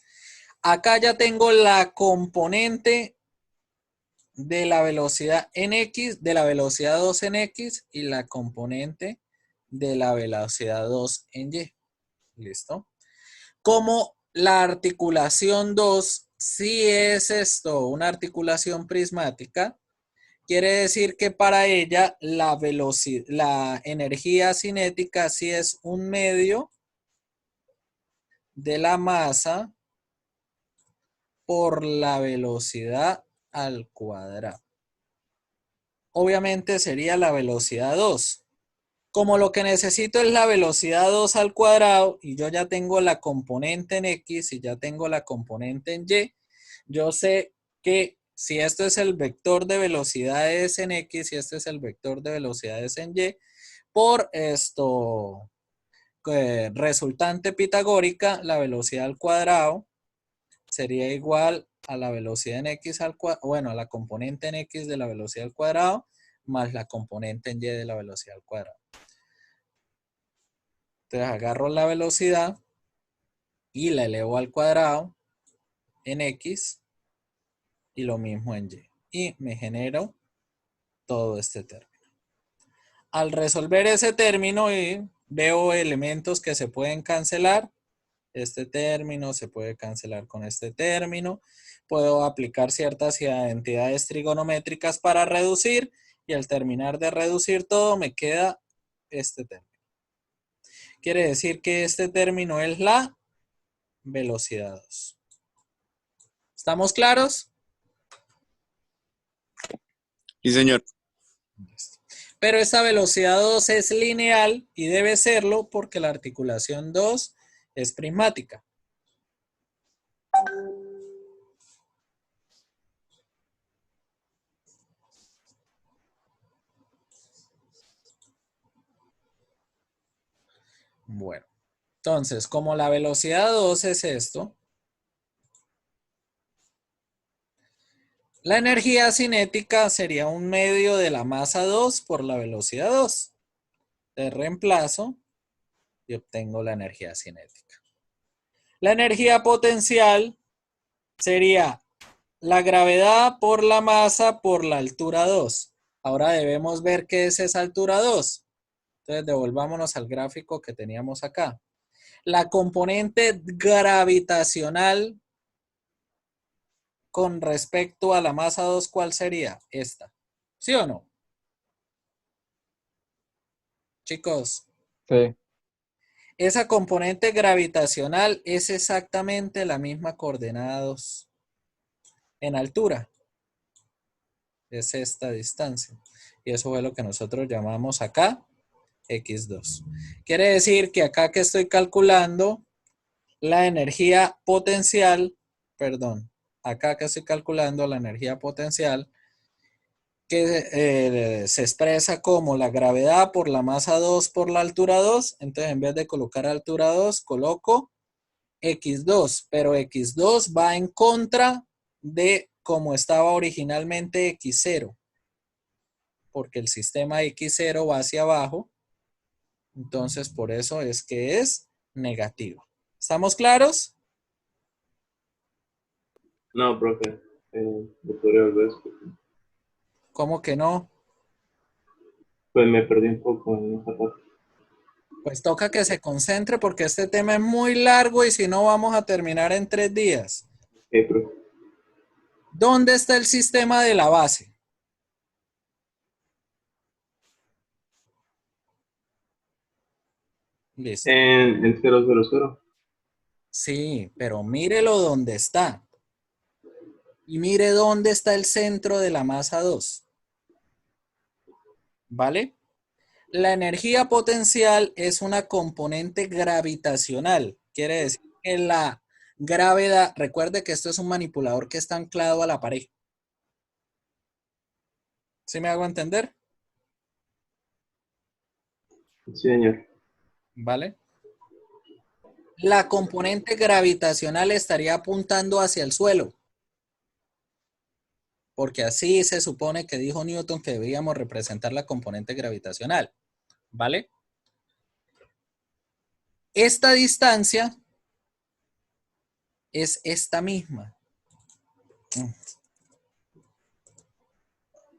Acá ya tengo la componente de la velocidad en x, de la velocidad 2 en x y la componente de la velocidad 2 en y. ¿Listo? Como la articulación 2 sí es esto, una articulación prismática, quiere decir que para ella la velocidad, la energía cinética sí es un medio de la masa por la velocidad al cuadrado. Obviamente sería la velocidad 2. Como lo que necesito es la velocidad 2 al cuadrado y yo ya tengo la componente en x y ya tengo la componente en y, yo sé que si esto es el vector de velocidades en x y este es el vector de velocidades en y, por esto resultante pitagórica, la velocidad al cuadrado sería igual a la velocidad en x al cuadrado, bueno, a la componente en x de la velocidad al cuadrado más la componente en y de la velocidad al cuadrado. Entonces agarro la velocidad y la elevo al cuadrado en x y lo mismo en y. Y me genero todo este término. Al resolver ese término veo elementos que se pueden cancelar. Este término se puede cancelar con este término. Puedo aplicar ciertas entidades trigonométricas para reducir y al terminar de reducir todo me queda este término. Quiere decir que este término es la velocidad 2. ¿Estamos claros? Sí, señor. Pero esa velocidad 2 es lineal y debe serlo porque la articulación 2 es prismática. Bueno, entonces, como la velocidad 2 es esto, la energía cinética sería un medio de la masa 2 por la velocidad 2. De reemplazo y obtengo la energía cinética. La energía potencial sería la gravedad por la masa por la altura 2. Ahora debemos ver qué es esa altura 2. Entonces devolvámonos al gráfico que teníamos acá. La componente gravitacional con respecto a la masa 2, ¿cuál sería? Esta. ¿Sí o no? Chicos, Sí. esa componente gravitacional es exactamente la misma coordenada 2 en altura. Es esta distancia. Y eso fue lo que nosotros llamamos acá x2. Quiere decir que acá que estoy calculando la energía potencial, perdón, acá que estoy calculando la energía potencial que se expresa como la gravedad por la masa 2 por la altura 2. Entonces en vez de colocar altura 2, coloco x2, pero x2 va en contra de como estaba originalmente x0, porque el sistema x0 va hacia abajo, entonces por eso es que es negativo. ¿Estamos claros? No, profe. ¿Me podría volver a explicar? ¿Cómo que no? Pues me perdí un poco en esa parte. Pues toca que se concentre porque este tema es muy largo y si no vamos a terminar en 3 días. Profe. ¿Dónde está el sistema de la base? Listo. En 000. Sí, pero mírelo donde está. Y mire dónde está el centro de la masa 2. ¿Vale? La energía potencial es una componente gravitacional. Quiere decir que la gravedad, recuerde que esto es un manipulador que está anclado a la pared. ¿Sí me hago entender? Sí, señor. ¿Vale? La componente gravitacional estaría apuntando hacia el suelo, porque así se supone que dijo Newton que debíamos representar la componente gravitacional. ¿Vale? Esta distancia es esta misma.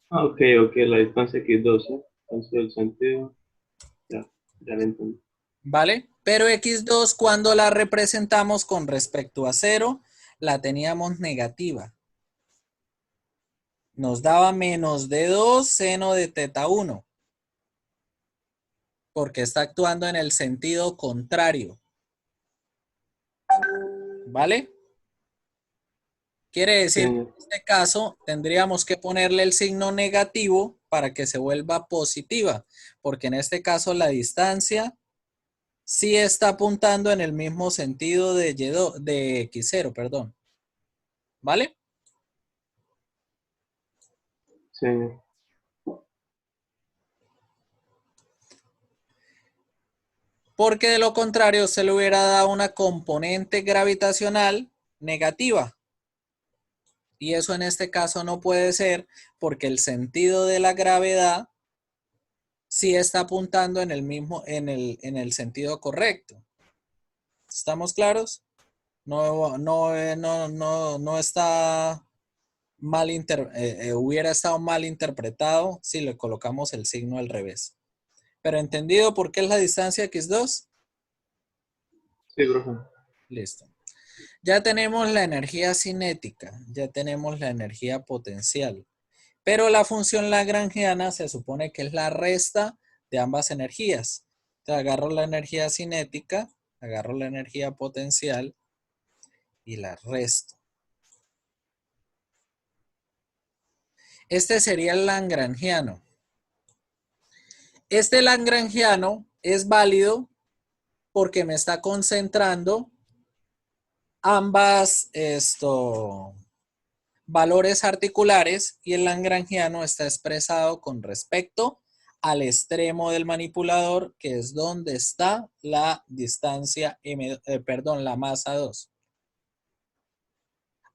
Ah, ok, ok, la distancia aquí es 2, ¿eh? Entonces el sentido, ya, ya lo entendí. ¿Vale? Pero x2 cuando la representamos con respecto a 0, la teníamos negativa. Nos daba menos de 2 seno de teta 1, porque está actuando en el sentido contrario. ¿Vale? Quiere Sí, decir que señor. en este caso tendríamos que ponerle el signo negativo para que se vuelva positiva, porque en este caso la distancia sí está apuntando en el mismo sentido de, de x0, perdón. ¿Vale? Sí, señor. Porque de lo contrario se le hubiera dado una componente gravitacional negativa. Y eso en este caso no puede ser porque el sentido de la gravedad sí está apuntando en el mismo, en el sentido correcto. ¿Estamos claros? No está hubiera estado mal interpretado si le colocamos el signo al revés. Pero entendido por qué es la distancia x2. Sí, profe. Listo. Ya tenemos la energía cinética, ya tenemos la energía potencial, pero la función lagrangiana se supone que es la resta de ambas energías. Entonces agarro la energía cinética, agarro la energía potencial y la resto. Este sería el lagrangiano. Este lagrangiano es válido porque me está concentrando ambas valores articulares y el lagrangiano está expresado con respecto al extremo del manipulador, que es donde está la distancia, la masa 2.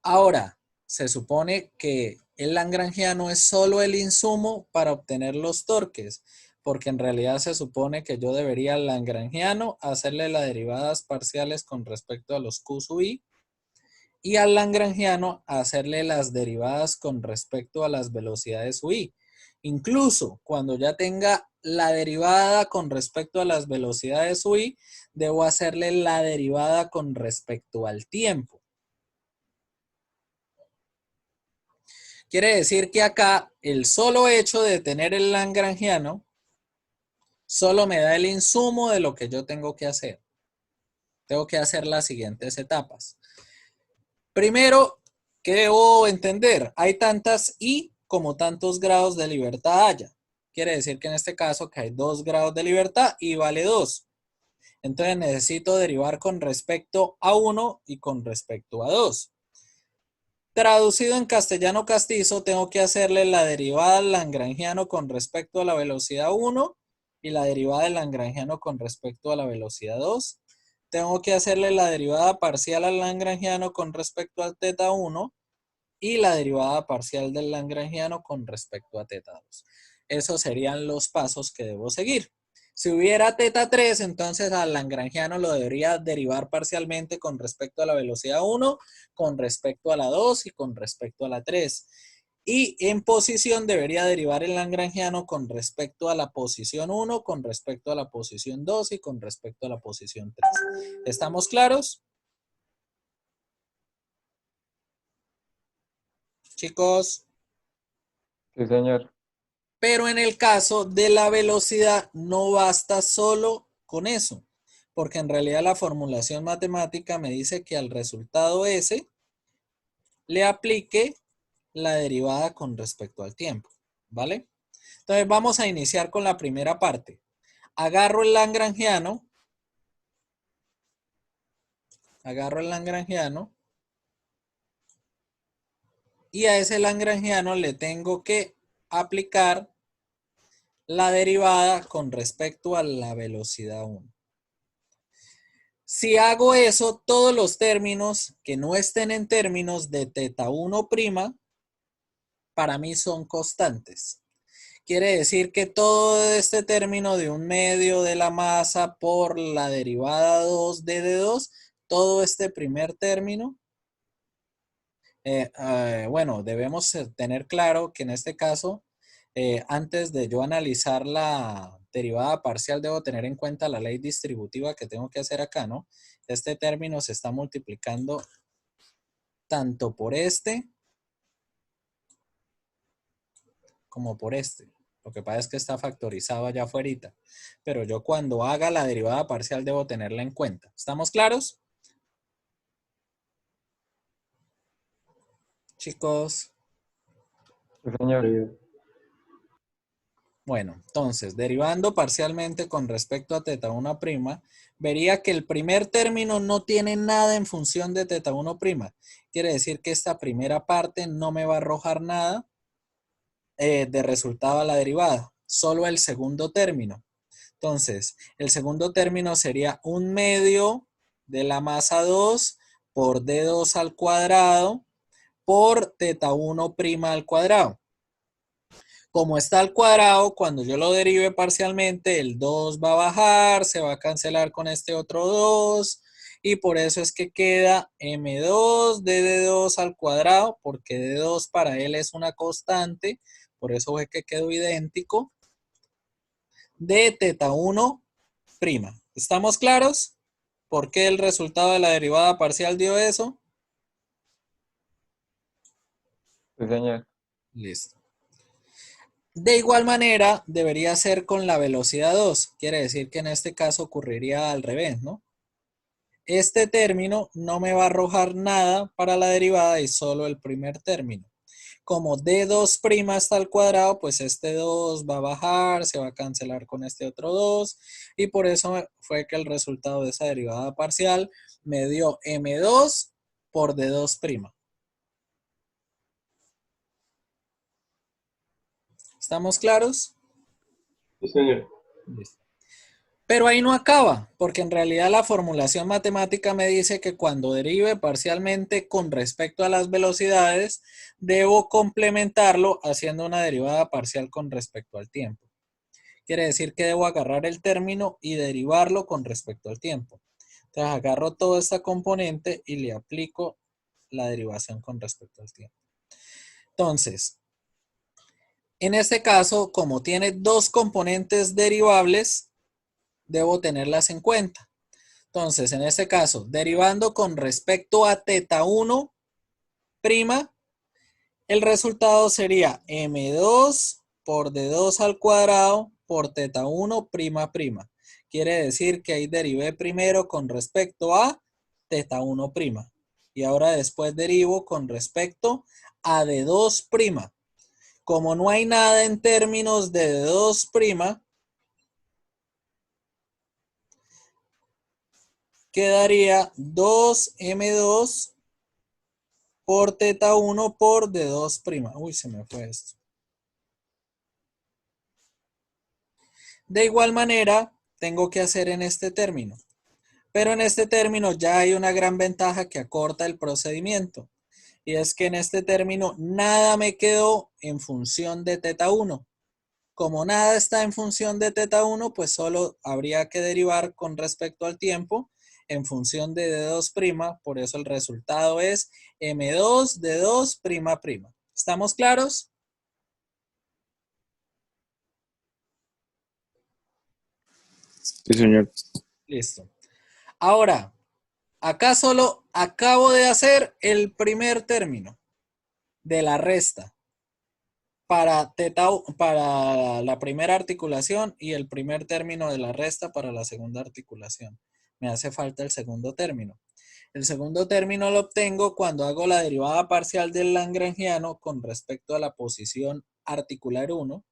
Ahora, se supone que el lagrangiano es solo el insumo para obtener los torques, porque en realidad se supone que yo debería al lagrangiano hacerle las derivadas parciales con respecto a los Q sub i y al lagrangiano hacerle las derivadas con respecto a las velocidades UI. Incluso cuando ya tenga la derivada con respecto a las velocidades UI, debo hacerle la derivada con respecto al tiempo. Quiere decir que acá el solo hecho de tener el lagrangiano solo me da el insumo de lo que yo tengo que hacer. Tengo que hacer las siguientes etapas. Primero, ¿qué debo entender? Hay tantas I como tantos grados de libertad haya. Quiere decir que en este caso que hay 2 grados de libertad y vale 2. Entonces necesito derivar con respecto a 1 y con respecto a 2. Traducido en castellano castizo, tengo que hacerle la derivada al lagrangiano con respecto a la velocidad 1 y la derivada del lagrangiano con respecto a la velocidad 2. Tengo que hacerle la derivada parcial al lagrangiano con respecto al teta 1 y la derivada parcial del lagrangiano con respecto a teta 2. Esos serían los pasos que debo seguir. Si hubiera teta 3, entonces al lagrangiano lo debería derivar parcialmente con respecto a la velocidad 1, con respecto a la 2 y con respecto a la 3. Y en posición debería derivar el lagrangiano con respecto a la posición 1, con respecto a la posición 2 y con respecto a la posición 3. ¿Estamos claros? Chicos. Sí, señor. Pero en el caso de la velocidad no basta solo con eso, porque en realidad la formulación matemática me dice que al resultado S le aplique la derivada con respecto al tiempo, ¿vale? Entonces vamos a iniciar con la primera parte. Agarro el lagrangiano y a ese lagrangiano le tengo que aplicar la derivada con respecto a la velocidad 1. Si hago eso, todos los términos que no estén en términos de teta 1', para mí son constantes. Quiere decir que todo este término de un medio de la masa por la derivada 2 de D2, todo este primer término, bueno, debemos tener claro que en este caso, antes de yo analizar la derivada parcial, debo tener en cuenta la ley distributiva que tengo que hacer acá, ¿no? Este término se está multiplicando tanto por este como por este. Lo que pasa es que está factorizado allá afuera, pero yo cuando haga la derivada parcial debo tenerla en cuenta. ¿Estamos claros? Chicos. Sí, señor. Señor. Bueno, entonces, derivando parcialmente con respecto a teta 1', vería que el primer término no tiene nada en función de teta 1'. Quiere decir que esta primera parte no me va a arrojar nada de resultado a la derivada, solo el segundo término. Entonces, el segundo término sería 1/2 de la masa 2 por D2 al cuadrado por teta 1' al cuadrado. Como está al cuadrado, cuando yo lo derive parcialmente, el 2 va a bajar, se va a cancelar con este otro 2, y por eso es que queda M2 de D2 al cuadrado, porque D2 para él es una constante, por eso es que quedó idéntico, de teta 1'. ¿Estamos claros? ¿Por qué el resultado de la derivada parcial dio eso? Sí, señor. Listo. De igual manera, debería ser con la velocidad 2. Quiere decir que en este caso ocurriría al revés, ¿no? Este término no me va a arrojar nada para la derivada y solo el primer término. Como D2' está al cuadrado, pues este 2 va a bajar, se va a cancelar con este otro 2. Y por eso fue que el resultado de esa derivada parcial me dio M2 por D2'. ¿Estamos claros? Sí, señor. Listo. Pero ahí no acaba, porque en realidad la formulación matemática me dice que cuando derive parcialmente con respecto a las velocidades, debo complementarlo haciendo una derivada parcial con respecto al tiempo. Quiere decir que debo agarrar el término y derivarlo con respecto al tiempo. Entonces agarro toda esta componente y le aplico la derivación con respecto al tiempo. Entonces, en este caso, como tiene dos componentes derivables, debo tenerlas en cuenta. Entonces, en este caso, derivando con respecto a teta 1', el resultado sería M2 por D2 al cuadrado por teta 1'. Quiere decir que ahí derivé primero con respecto a teta 1'. Y ahora después derivo con respecto a D2'. Como no hay nada en términos de D2', quedaría 2M2 por teta 1 por D2'. Uy, se me fue esto. De igual manera, tengo que hacer en este término. Pero en este término ya hay una gran ventaja que acorta el procedimiento. Y es que en este término nada me quedó en función de teta 1. Como nada está en función de teta 1, pues solo habría que derivar con respecto al tiempo en función de D2', por eso el resultado es M2 D2'. ¿Estamos claros? Sí, señor. Listo. Ahora, acá solo acabo de hacer el primer término de la resta para la primera articulación y el primer término de la resta para la segunda articulación. Me hace falta el segundo término. El segundo término lo obtengo cuando hago la derivada parcial del lagrangiano con respecto a la posición articular 1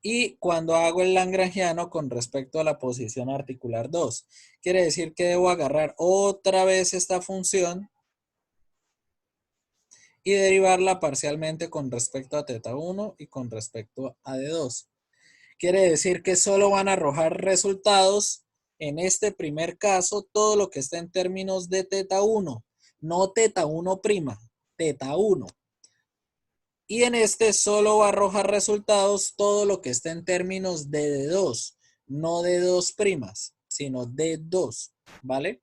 y cuando hago el lagrangiano con respecto a la posición articular 2. Quiere decir que debo agarrar otra vez esta función y derivarla parcialmente con respecto a θ1 y con respecto a d2. Quiere decir que solo van a arrojar resultados en este primer caso todo lo que está en términos de θ1, no θ1', θ1. Y en este solo va a arrojar resultados todo lo que está en términos de d2, no de 2', sino de 2, ¿vale?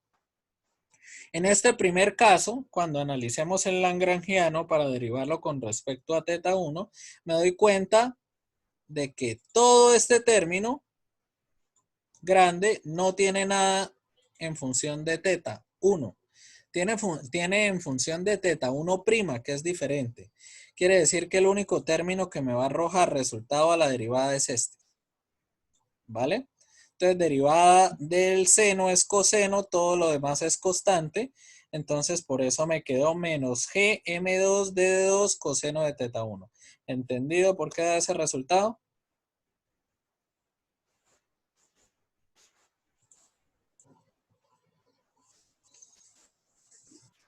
En este primer caso, cuando analicemos el lagrangiano para derivarlo con respecto a θ1, me doy cuenta de que todo este término grande no tiene nada en función de θ1. Tiene en función de θ1', que es diferente. Quiere decir que el único término que me va a arrojar resultado a la derivada es este. ¿Vale? Entonces, derivada del seno es coseno, todo lo demás es constante. Entonces, por eso me quedó menos g m2 d2 coseno de θ1. ¿Entendido por qué da ese resultado?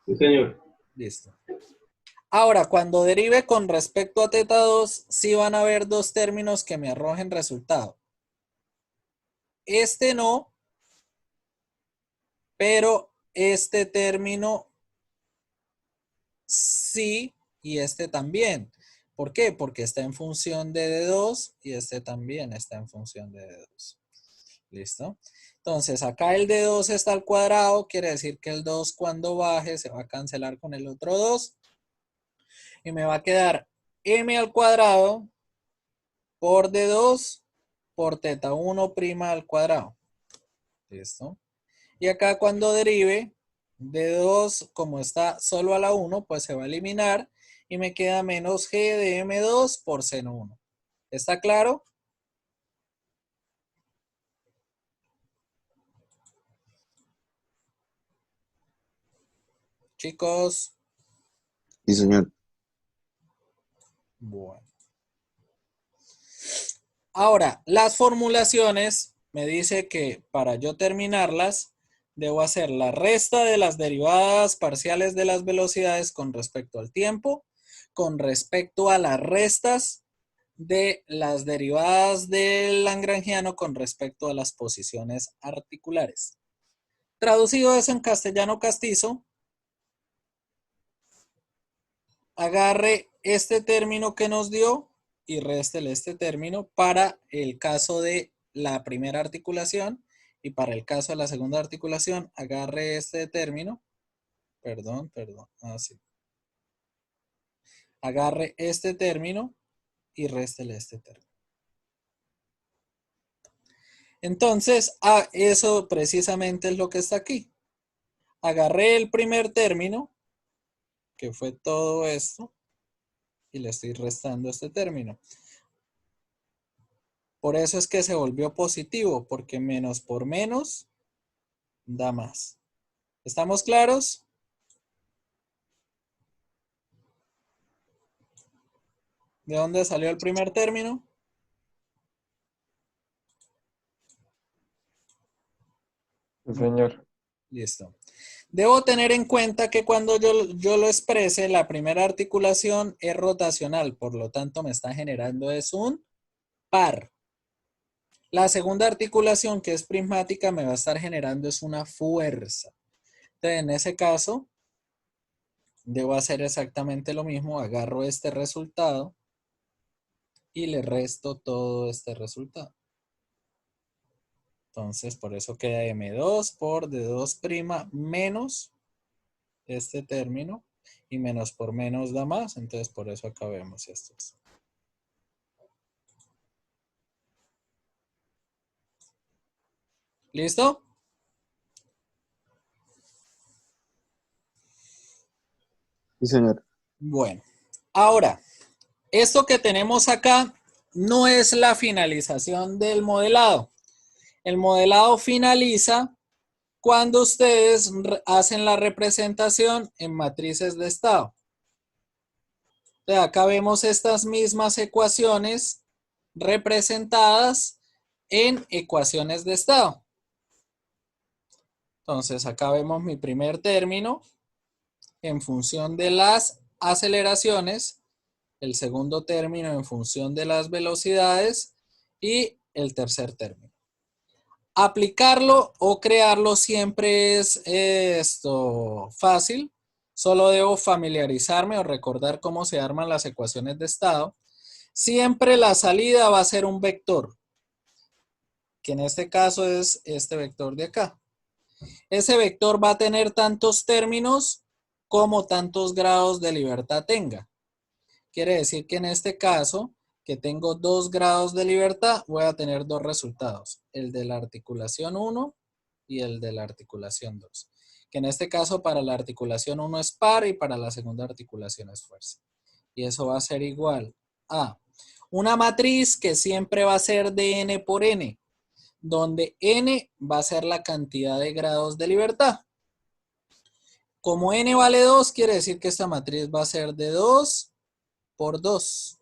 Sí, señor. Listo. Ahora, cuando derive con respecto a θ2, sí van a haber dos términos que me arrojen resultado. Este no, pero este término sí y este también. ¿Por qué? Porque está en función de D2 y este también está en función de D2. ¿Listo? Entonces, acá el D2 está al cuadrado, quiere decir que el 2 cuando baje se va a cancelar con el otro 2. Y me va a quedar m al cuadrado por D2 por θ1' al cuadrado. ¿Listo? Y acá cuando derive, D2 como está solo a la 1, pues se va a eliminar y me queda menos g de m2 por seno 1. ¿Está claro? Chicos. Sí, señor. Bueno. Ahora, las formulaciones me dice que para yo terminarlas, debo hacer la resta de las derivadas parciales de las velocidades con respecto al tiempo, con respecto a las restas de las derivadas del lagrangiano con respecto a las posiciones articulares. Traducido eso en castellano castizo, agarre este término que nos dio y réstele este término para el caso de la primera articulación y para el caso de la segunda articulación, agarre este término, así. Agarre este término y réstele este término. Entonces, eso precisamente es lo que está aquí. Agarré el primer término, que fue todo esto, y le estoy restando este término. Por eso es que se volvió positivo, porque menos por menos da más. ¿Estamos claros? ¿De dónde salió el primer término? Sí, señor. Listo. Debo tener en cuenta que cuando yo lo exprese, la primera articulación es rotacional, por lo tanto me está generando es un par. La segunda articulación, que es prismática, me va a estar generando es una fuerza. Entonces, en ese caso, debo hacer exactamente lo mismo. Agarro este resultado y le resto todo este resultado. Entonces, por eso queda M2 por D2' menos este término. Y menos por menos da más. Entonces, por eso acá vemos estos. ¿Listo? Sí, señor. Bueno, ahora, esto que tenemos acá no es la finalización del modelado. El modelado finaliza cuando ustedes hacen la representación en matrices de estado. Entonces, acá vemos estas mismas ecuaciones representadas en ecuaciones de estado. Entonces, acá vemos mi primer término en función de las aceleraciones, el segundo término en función de las velocidades y el tercer término. Aplicarlo o crearlo siempre es fácil. Solo debo familiarizarme o recordar cómo se arman las ecuaciones de estado. Siempre la salida va a ser un vector, que en este caso es este vector de acá. Ese vector va a tener tantos términos como tantos grados de libertad tenga. Quiere decir que en este caso, que tengo 2 grados de libertad, voy a tener dos resultados, el de la articulación 1 y el de la articulación 2. Que en este caso para la articulación 1 es par y para la segunda articulación es fuerza. Y eso va a ser igual a una matriz que siempre va a ser de n por n, donde n va a ser la cantidad de grados de libertad. Como n vale 2, quiere decir que esta matriz va a ser de 2 por 2.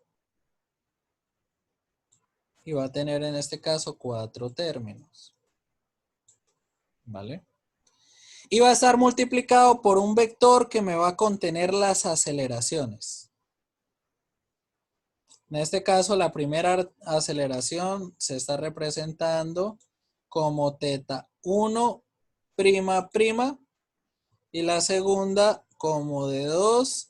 Y va a tener en este caso 4 términos. ¿Vale? Y va a estar multiplicado por un vector que me va a contener las aceleraciones. En este caso, la primera aceleración se está representando como teta 1 prima prima y la segunda como de 2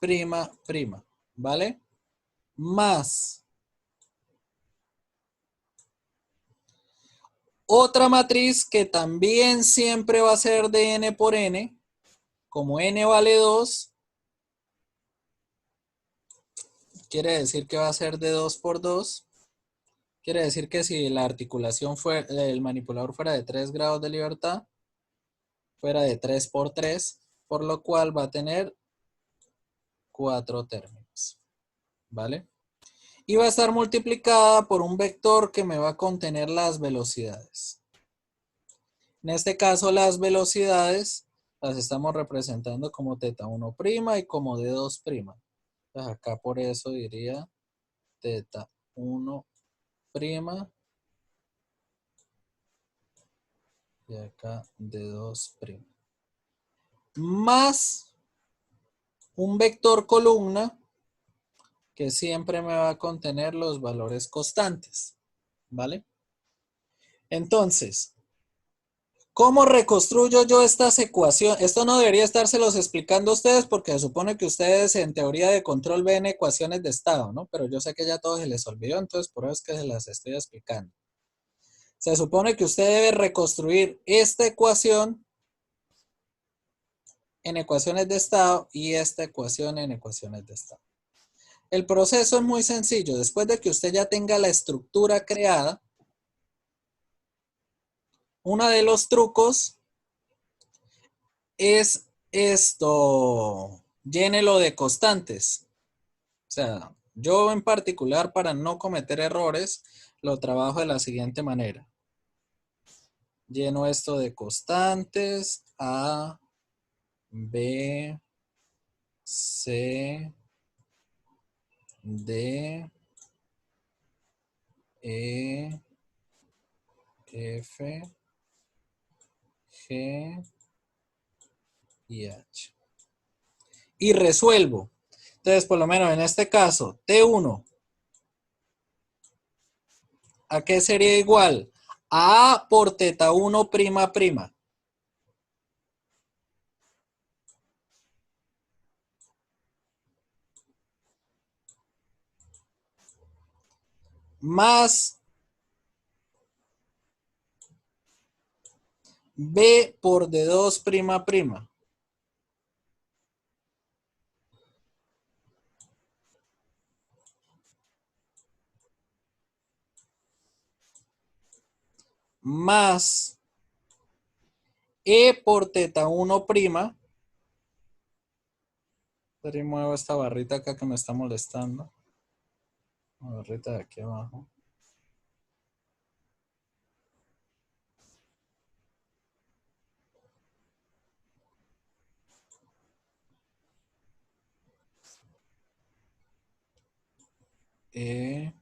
prima prima, ¿vale? Más otra matriz que también siempre va a ser de n por n, como n vale 2, quiere decir que va a ser de 2 por 2. Quiere decir que si la articulación el manipulador fuera de 3 grados de libertad, fuera de 3 por 3, por lo cual va a tener 4 términos. ¿Vale? Y va a estar multiplicada por un vector que me va a contener las velocidades. En este caso, las velocidades las estamos representando como teta 1' y como d2'. Entonces acá por eso diría teta 1' y acá d2'. Más un vector columna que siempre me va a contener los valores constantes. ¿Vale? Entonces, ¿cómo reconstruyo yo estas ecuaciones? Esto no debería estárselos explicando a ustedes porque se supone que ustedes en teoría de control ven ecuaciones de estado, ¿no? Pero yo sé que ya todo se les olvidó, entonces por eso es que se las estoy explicando. Se supone que usted debe reconstruir esta ecuación en ecuaciones de estado y esta ecuación en ecuaciones de estado. El proceso es muy sencillo. Después de que usted ya tenga la estructura creada, uno de los trucos es esto, llénelo de constantes. O sea, yo en particular para no cometer errores, lo trabajo de la siguiente manera. Lleno esto de constantes, A, B, C, D, E, F, G y H. Y resuelvo. Entonces, por lo menos en este caso, T1, ¿a qué sería igual? A por teta 1 prima prima. Más B por D2 prima prima. Más E por teta 1 prima. Remuevo esta barrita acá que me está molestando. La barrita de aquí abajo. E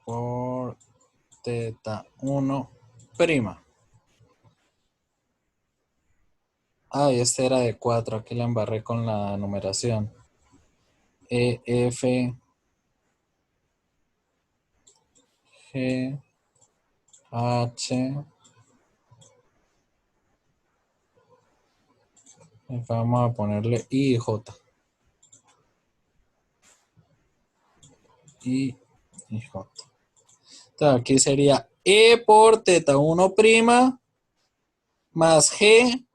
por teta 1 prima. Ah, y este era de 4. Aquí la embarré con la numeración. F, G, H. Vamos a ponerle I y J. I y J. Entonces aquí sería E por teta 1 prima más G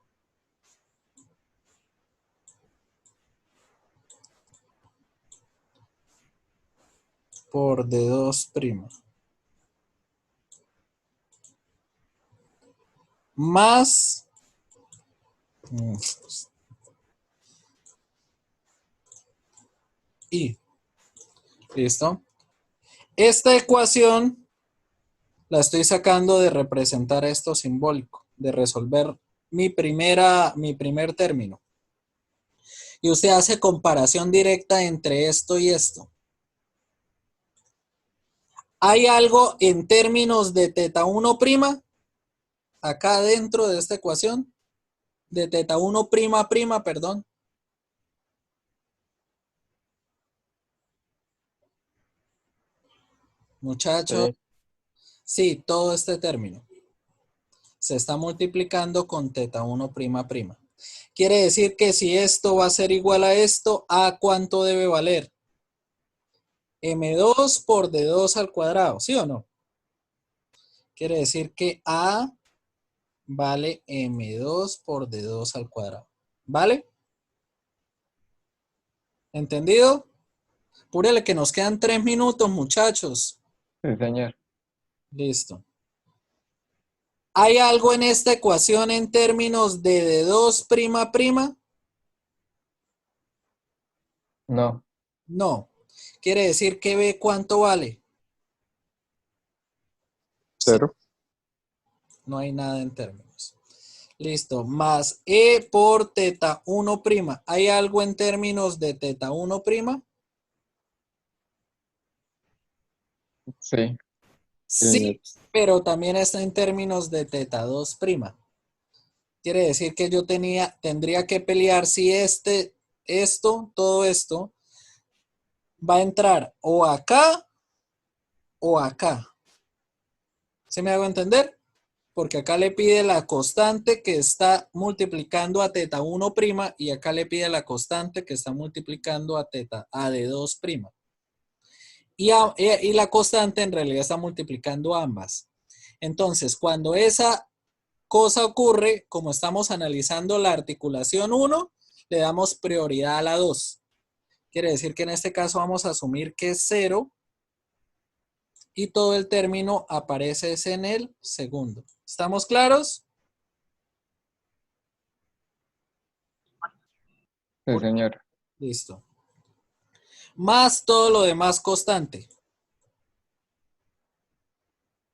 por D2 prima. Más I. ¿Listo? Esta ecuación la estoy sacando de representar esto simbólico, de resolver mi primer término. Y usted hace comparación directa entre esto y esto. ¿Hay algo en términos de teta 1 prima? Acá dentro de esta ecuación. De teta 1 prima prima, perdón. Muchachos. Sí, todo este término se está multiplicando con teta 1 prima prima. Quiere decir que si esto va a ser igual a esto, ¿a cuánto debe valer? M2 por D2 al cuadrado, ¿sí o no? Quiere decir que A vale M2 por D2 al cuadrado. ¿Vale? ¿Entendido? Púrele que nos quedan 3 minutos, muchachos. Sí, señor. Listo. ¿Hay algo en esta ecuación en términos de D2 prima prima? No. No. Quiere decir que B, ¿cuánto vale? 0. No hay nada en términos. Listo. Más E por teta 1 prima. ¿Hay algo en términos de teta 1 prima? Sí. Sí, pero también está en términos de teta 2 prima. Quiere decir que yo tendría que pelear si todo esto va a entrar o acá o acá. ¿Se me hago entender? Porque acá le pide la constante que está multiplicando a teta 1 prima y acá le pide la constante que está multiplicando a D2 prima. Y la constante en realidad está multiplicando ambas. Entonces, cuando esa cosa ocurre, como estamos analizando la articulación 1, le damos prioridad a la 2. Quiere decir que en este caso vamos a asumir que es 0 y todo el término aparece en el segundo. ¿Estamos claros? Sí, señor. Listo. Más todo lo demás constante.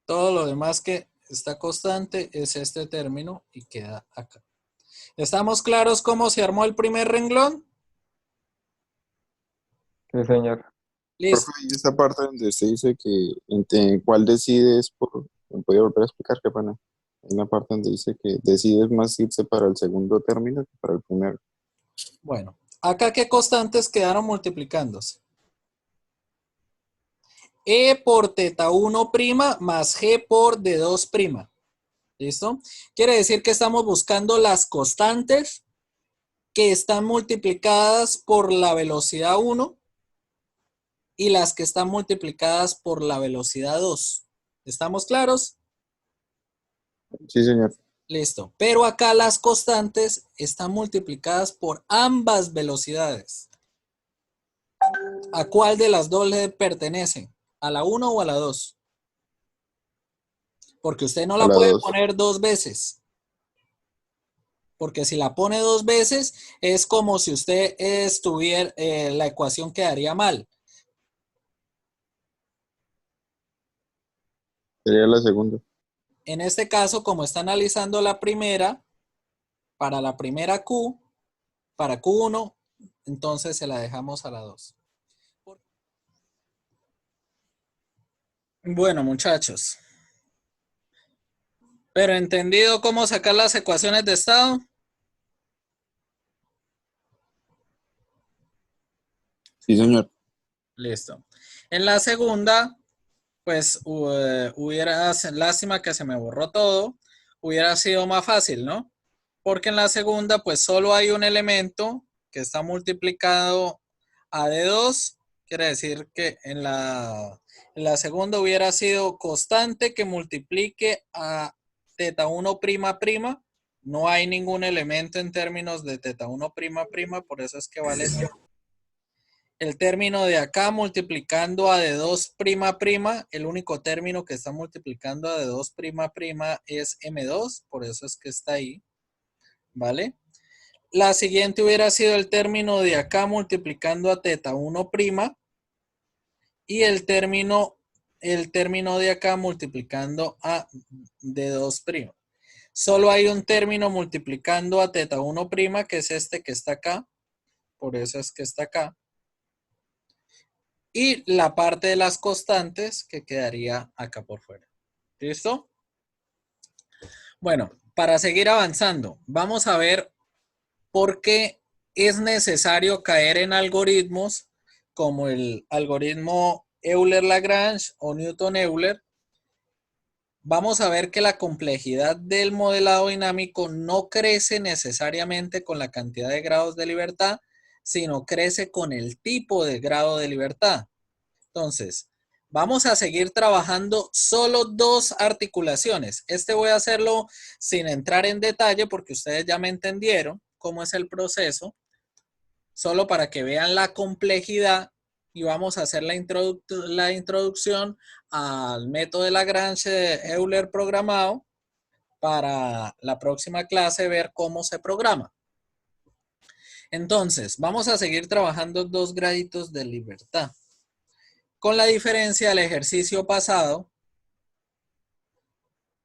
Todo lo demás que está constante es este término y queda acá. ¿Estamos claros cómo se armó el primer renglón? Sí, señor. Listo. Profe, y esta parte donde usted dice que en cuál decides por... ¿Me puede volver a explicar qué pasa? Hay una parte donde dice que decides más irse para el segundo término que para el primero. Bueno, acá qué constantes quedaron multiplicándose. E por teta 1 prima más G por D2 prima. ¿Listo? Quiere decir que estamos buscando las constantes que están multiplicadas por la velocidad 1 y las que están multiplicadas por la velocidad 2. ¿Estamos claros? Sí, señor. Listo. Pero acá las constantes están multiplicadas por ambas velocidades. ¿A cuál de las dos le pertenecen? ¿A la 1 o a la 2? Porque usted no A la la puede 2. poner 2 veces. Porque si la pone 2 veces, es como si usted estuviera, la ecuación quedaría mal. Sería la segunda. En este caso, como está analizando la primera, para la primera Q, para Q1, entonces se la dejamos a la 2. Bueno, muchachos, pero entendido cómo sacar las ecuaciones de estado. Sí, señor. Listo. En la segunda, pues lástima que se me borró todo, hubiera sido más fácil, ¿no? Porque en la segunda, pues solo hay un elemento que está multiplicado a D2, quiere decir que en la segunda hubiera sido constante que multiplique a teta 1 prima prima. No hay ningún elemento en términos de teta 1 prima prima, por eso es que vale 0. El término de acá multiplicando a de 2 prima prima, el único término que está multiplicando a de 2 prima prima es M2, por eso es que está ahí, ¿vale? La siguiente hubiera sido el término de acá multiplicando a teta 1 prima y el término de acá multiplicando a de 2 prima. Solo hay un término multiplicando a teta 1 prima, que es este que está acá, por eso es que está acá. Y la parte de las constantes que quedaría acá por fuera. ¿Listo? Bueno, para seguir avanzando, vamos a ver por qué es necesario caer en algoritmos como el algoritmo Euler-Lagrange o Newton-Euler. Vamos a ver que la complejidad del modelado dinámico no crece necesariamente con la cantidad de grados de libertad, sino crece con el tipo de grado de libertad. Entonces, vamos a seguir trabajando solo dos articulaciones. Voy a hacerlo sin entrar en detalle porque ustedes ya me entendieron cómo es el proceso, solo para que vean la complejidad y vamos a hacer la introducción al método de Lagrange de Euler programado para la próxima clase ver cómo se programa. Entonces, vamos a seguir trabajando dos graditos de libertad. Con la diferencia del ejercicio pasado,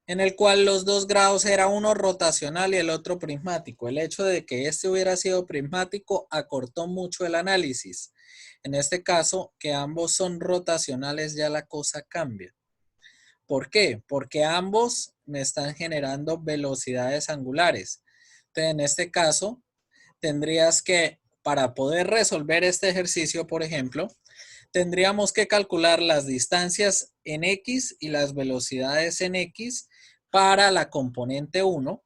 en el cual los dos grados era uno rotacional y el otro prismático. El hecho de que este hubiera sido prismático acortó mucho el análisis. En este caso, que ambos son rotacionales, ya la cosa cambia. ¿Por qué? Porque ambos me están generando velocidades angulares. Entonces, en este caso, tendrías que, para poder resolver este ejercicio, por ejemplo, tendríamos que calcular las distancias en X y las velocidades en X para la componente 1,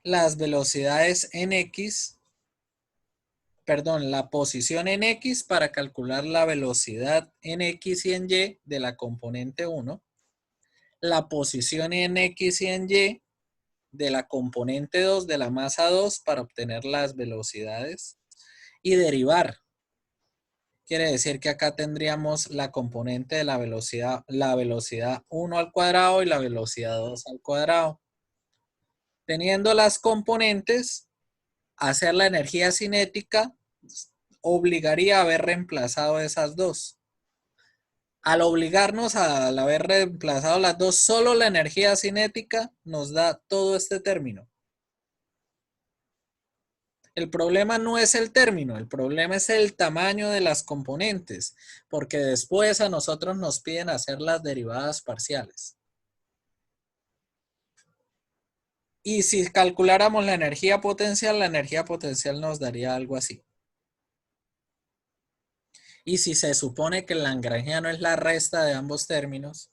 las velocidades en X, perdón, la posición en X para calcular la velocidad en X y en Y de la componente 1, la posición en X y en Y de la componente 2 de la masa 2 para obtener las velocidades y derivar. Quiere decir que acá tendríamos la componente de la velocidad 1 al cuadrado y la velocidad 2 al cuadrado. Teniendo las componentes, hacer la energía cinética obligaría a haber reemplazado esas dos. Al obligarnos al haber reemplazado las dos, solo la energía cinética nos da todo este término. El problema no es el término, el problema es el tamaño de las componentes, porque después a nosotros nos piden hacer las derivadas parciales. Y si calculáramos la energía potencial nos daría algo así. Y si se supone que el lagrangiano es la resta de ambos términos,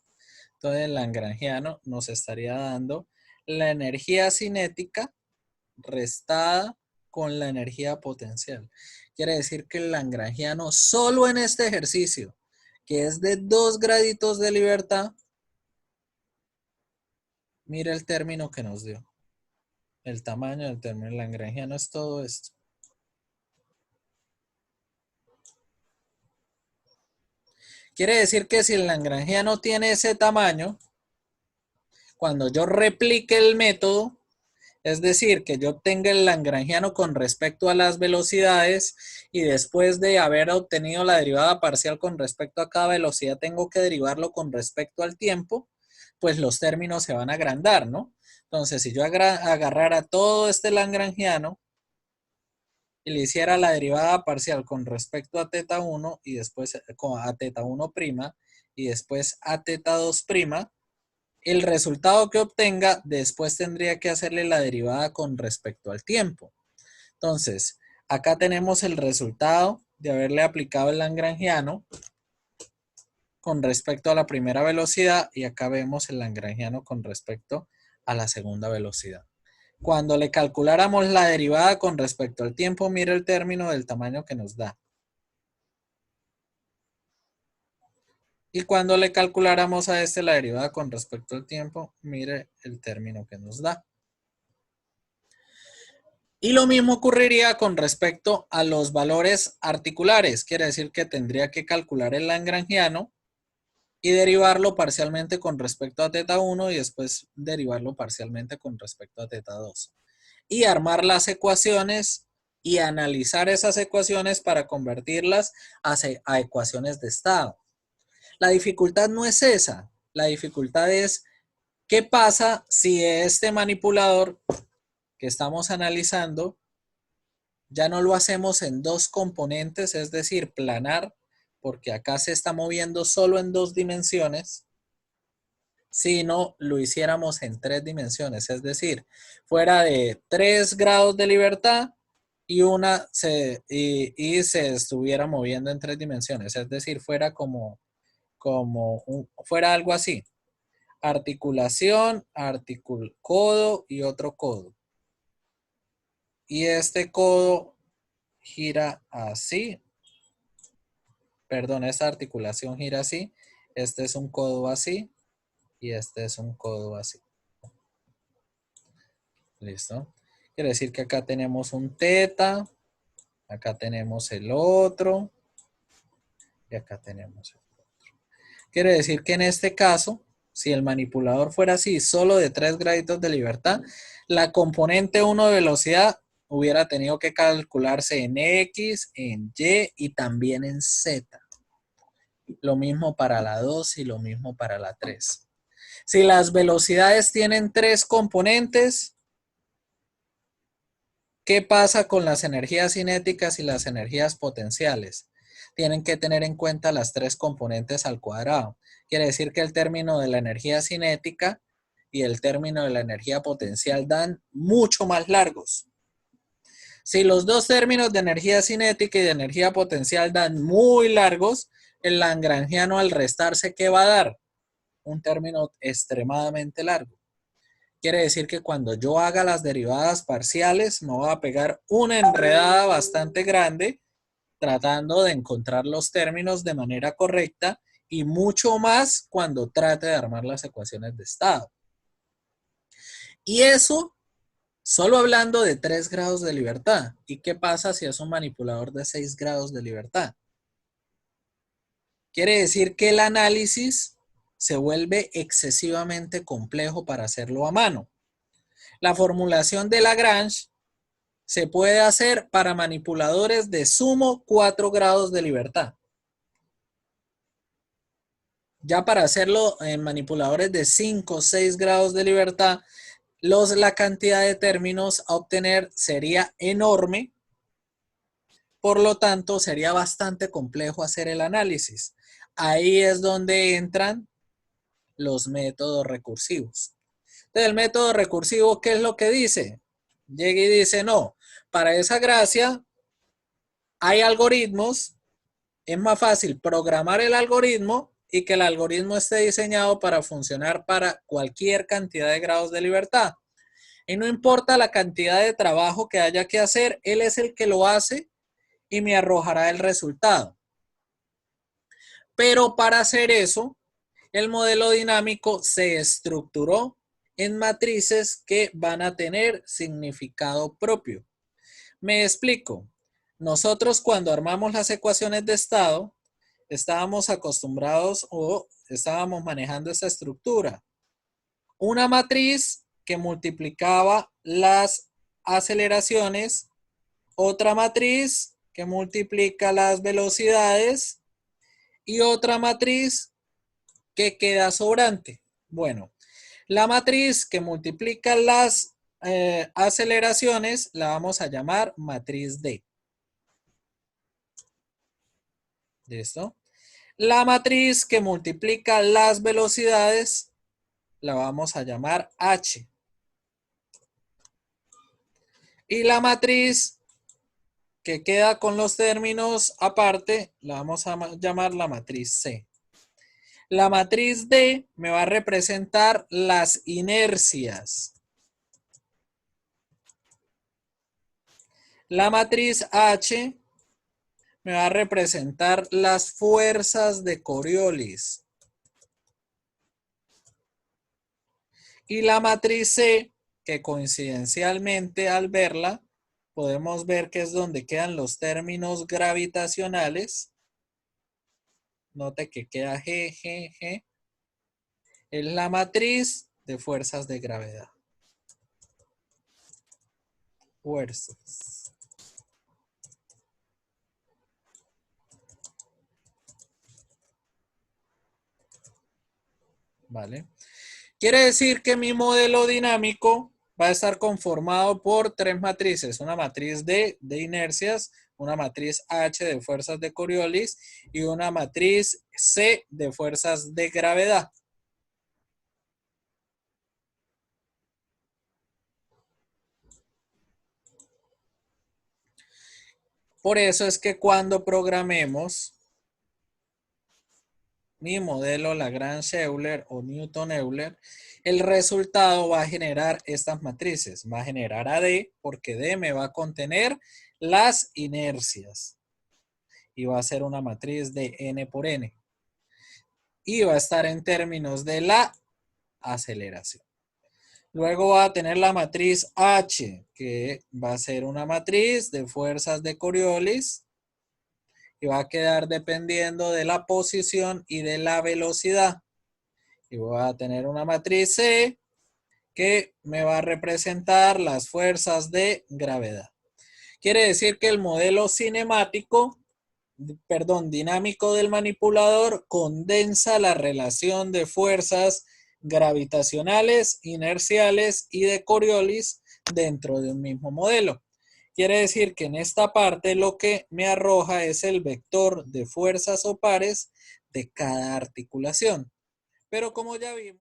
entonces el lagrangiano nos estaría dando la energía cinética restada con la energía potencial. Quiere decir que el lagrangiano solo en este ejercicio, que es de 2 graditos de libertad, mira el término que nos dio. El tamaño del término lagrangiano es todo esto. Quiere decir que si el lagrangiano tiene ese tamaño, cuando yo replique el método, es decir, que yo obtenga el lagrangiano con respecto a las velocidades y después de haber obtenido la derivada parcial con respecto a cada velocidad, tengo que derivarlo con respecto al tiempo, pues los términos se van a agrandar, ¿no? Entonces, si yo agarrara todo este lagrangiano y le hiciera la derivada parcial con respecto a teta 1 y después a teta 1' y después a teta 2', el resultado que obtenga después tendría que hacerle la derivada con respecto al tiempo. Entonces, acá tenemos el resultado de haberle aplicado el lagrangiano con respecto a la primera velocidad y acá vemos el lagrangiano con respecto a la segunda velocidad. Cuando le calculáramos la derivada con respecto al tiempo, mire el término del tamaño que nos da. Y cuando le calculáramos a este la derivada con respecto al tiempo, mire el término que nos da. Y lo mismo ocurriría con respecto a los valores articulares. Quiere decir que tendría que calcular el lagrangiano y derivarlo parcialmente con respecto a teta 1 y después derivarlo parcialmente con respecto a teta 2. Y armar las ecuaciones y analizar esas ecuaciones para convertirlas a ecuaciones de estado. La dificultad no es esa. La dificultad es qué pasa si este manipulador que estamos analizando ya no lo hacemos en dos componentes, es decir, planar, porque acá se está moviendo solo en 2 dimensiones, sino lo hiciéramos en 3 dimensiones, es decir, fuera de 3 grados de libertad y se estuviera moviendo en 3 dimensiones, es decir, fuera fuera algo así, articulación, codo y otro codo. Y este codo gira así. Perdón, esta articulación gira así. Este es un codo así. Y este es un codo así. ¿Listo? Quiere decir que acá tenemos un teta. Acá tenemos el otro. Y acá tenemos el otro. Quiere decir que en este caso, si el manipulador fuera así, solo de 3 graditos de libertad, la componente 1 de velocidad hubiera tenido que calcularse en X, en Y y también en Z. Lo mismo para la 2 y lo mismo para la 3. Si las velocidades tienen 3 componentes, ¿qué pasa con las energías cinéticas y las energías potenciales? Tienen que tener en cuenta las 3 componentes al cuadrado. Quiere decir que el término de la energía cinética y el término de la energía potencial dan mucho más largos. Si los dos términos de energía cinética y de energía potencial dan muy largos, el lagrangiano al restarse, ¿qué va a dar? Un término extremadamente largo. Quiere decir que cuando yo haga las derivadas parciales, me voy a pegar una enredada bastante grande tratando de encontrar los términos de manera correcta y mucho más cuando trate de armar las ecuaciones de estado. Y eso solo hablando de 3 grados de libertad. ¿Y qué pasa si es un manipulador de 6 grados de libertad? Quiere decir que el análisis se vuelve excesivamente complejo para hacerlo a mano. La formulación de Lagrange se puede hacer para manipuladores de sumo 4 grados de libertad. Ya para hacerlo en manipuladores de 5 o 6 grados de libertad, la cantidad de términos a obtener sería enorme. Por lo tanto, sería bastante complejo hacer el análisis. Ahí es donde entran los métodos recursivos. Entonces, el método recursivo, ¿qué es lo que dice? Llega y dice, no, para esa gracia hay algoritmos, es más fácil programar el algoritmo y que el algoritmo esté diseñado para funcionar para cualquier cantidad de grados de libertad. Y no importa la cantidad de trabajo que haya que hacer, él es el que lo hace y me arrojará el resultado. Pero para hacer eso, el modelo dinámico se estructuró en matrices que van a tener significado propio. Me explico. Nosotros cuando armamos las ecuaciones de estado, estábamos acostumbrados o estábamos manejando esta estructura. Una matriz que multiplicaba las aceleraciones, otra matriz que multiplica las velocidades y otra matriz que queda sobrante. Bueno, la matriz que multiplica las aceleraciones la vamos a llamar matriz D. ¿Listo? La matriz que multiplica las velocidades la vamos a llamar H. Y la matriz que queda con los términos aparte la vamos a llamar la matriz C. La matriz D me va a representar las inercias. La matriz H me va a representar las fuerzas de Coriolis. Y la matriz C, que coincidencialmente al verla, podemos ver que es donde quedan los términos gravitacionales. Note que queda G, G, G. Es la matriz de fuerzas de gravedad. Fuerzas. ¿Vale? Quiere decir que mi modelo dinámico va a estar conformado por tres matrices. Una matriz D de inercias, una matriz H de fuerzas de Coriolis y una matriz C de fuerzas de gravedad. Por eso es que cuando programemos mi modelo Lagrange-Euler o Newton-Euler, el resultado va a generar estas matrices. Va a generar a D porque D me va a contener las inercias. Y va a ser una matriz de N por N. Y va a estar en términos de la aceleración. Luego va a tener la matriz H, que va a ser una matriz de fuerzas de Coriolis. Y va a quedar dependiendo de la posición y de la velocidad. Y voy a tener una matriz C que me va a representar las fuerzas de gravedad. Quiere decir que el modelo dinámico del manipulador condensa la relación de fuerzas gravitacionales, inerciales y de Coriolis dentro de un mismo modelo. Quiere decir que en esta parte lo que me arroja es el vector de fuerzas o pares de cada articulación. Pero como ya vimos,